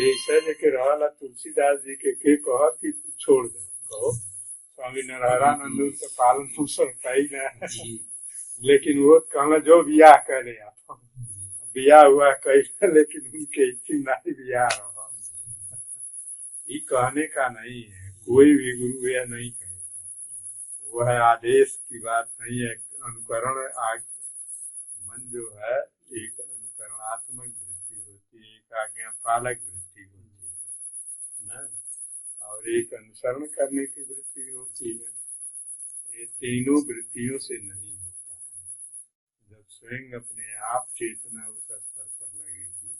ऐसा लेके रहा तुलसीदास जी के कहा कि तू छोड़ दो, कहो स्वामी नारायणानंद उनसे पालन पोषण कही ना, लेकिन वो कहना जो बियाह करे आप बियाह हुआ कही, लेकिन उनके इच्छी नहीं बियाह रहा, ये कहने का नहीं है, कोई भी गुरु यह नहीं कहेगा, वह आदेश की बात नहीं है, अनुकरण मन जो है एक अनुकरणात्मक वृत्ति होती है, एक आज्ञा पालक वृत्ति होती है ना, और एक अनुसरण करने की वृत्ति होती है। ये तीनों वृत्तियों से नहीं होता है। जब स्वयं अपने आप चेतना उस स्तर पर लगेगी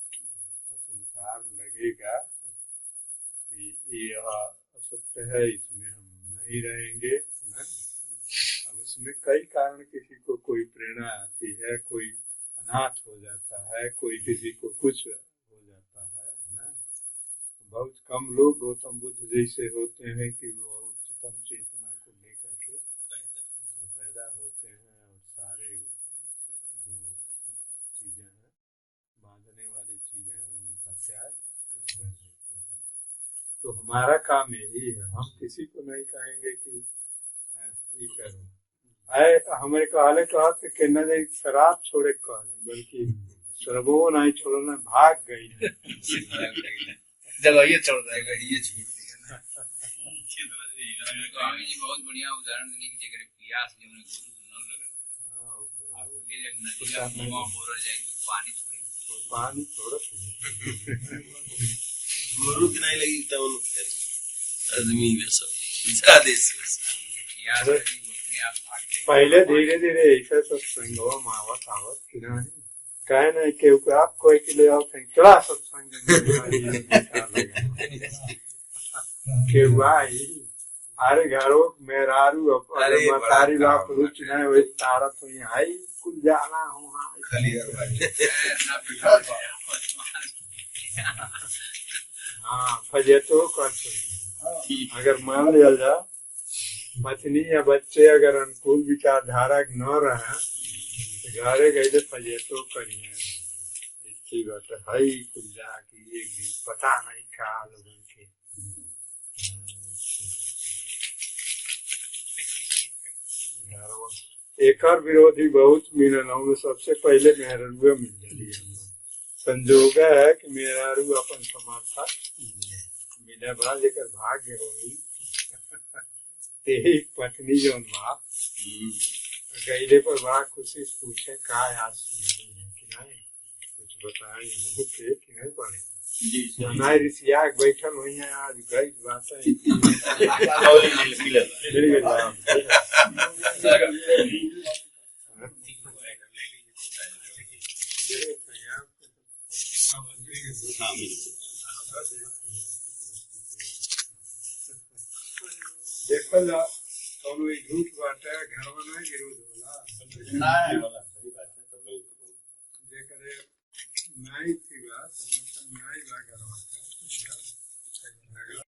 और संसार लगेगा कि यह असत्य है, इसमें हम नहीं रहेंगे ना। अब उसमें कई कारण, किसी को कोई प्रेरणा आती है, कोई अनाथ हो जाता है, कोई किसी को कुछ हो जाता है ना, बहुत कम लोग गौतम बुद्ध जैसे होते हैं कि वो उच्चतम चेतना को लेकर के पैदा होते हैं और सारे जो चीजें हैं बांधने वाली चीजें हैं उनका त्याग कर देते हैं। तो हमारा काम यही है, हम किसी को नहीं कहेंगे कि ये करो हमारे कहले कहते कि न जाए शराब छोड़े कहने, बल्कि शराबो नहीं छोड़ना भाग गई जगह ये छोड़ देगा, ये छोड़ दिया। स्वामी जी बहुत बढ़िया उदाहरण देने की जगह प्यास जो गुरु न लगा पानी छोड़े पानी छोड़ गुरु की नहीं लगी तो आदमी सब ज्यादा पहले धीरे धीरे ऐसा सत्संग हो मावत आवत कि नहीं कहे नहीं के आप कोई के लिए आओ चला सत्संग के भाई अरे घरों मेरारू तारी बाप रुच नहीं हुई तारा तो यहाँ ही कुल जाना हो हाँ फजे तो कर अगर मान लिया जा पत्नी या बच्चे अगर अनुकूल विचारधारा न रहे तो घरे गए फजे तो करिए अच्छी बात है कुल जाके एक दिन पता नहीं क्या लोगों के एकर विरोधी बहुत मिलन में सबसे पहले मेहरुआ मिल जाती है। संजोग है कि मेहरारू अपन समर्था मिले बा लेकर भाग्य होई ते पत्नी जो गईले पर बड़ा खुशी पूछे का आज नहीं है कि नहीं कुछ बताए मुँह के कि नहीं पड़े हमारे ऋषिया बैठल हुई है आज गई बात है देखो जा कौन झूठ बात है घर में नहीं विरोध होला जेकरे नहीं थी बात समर्थन नहीं बा घर में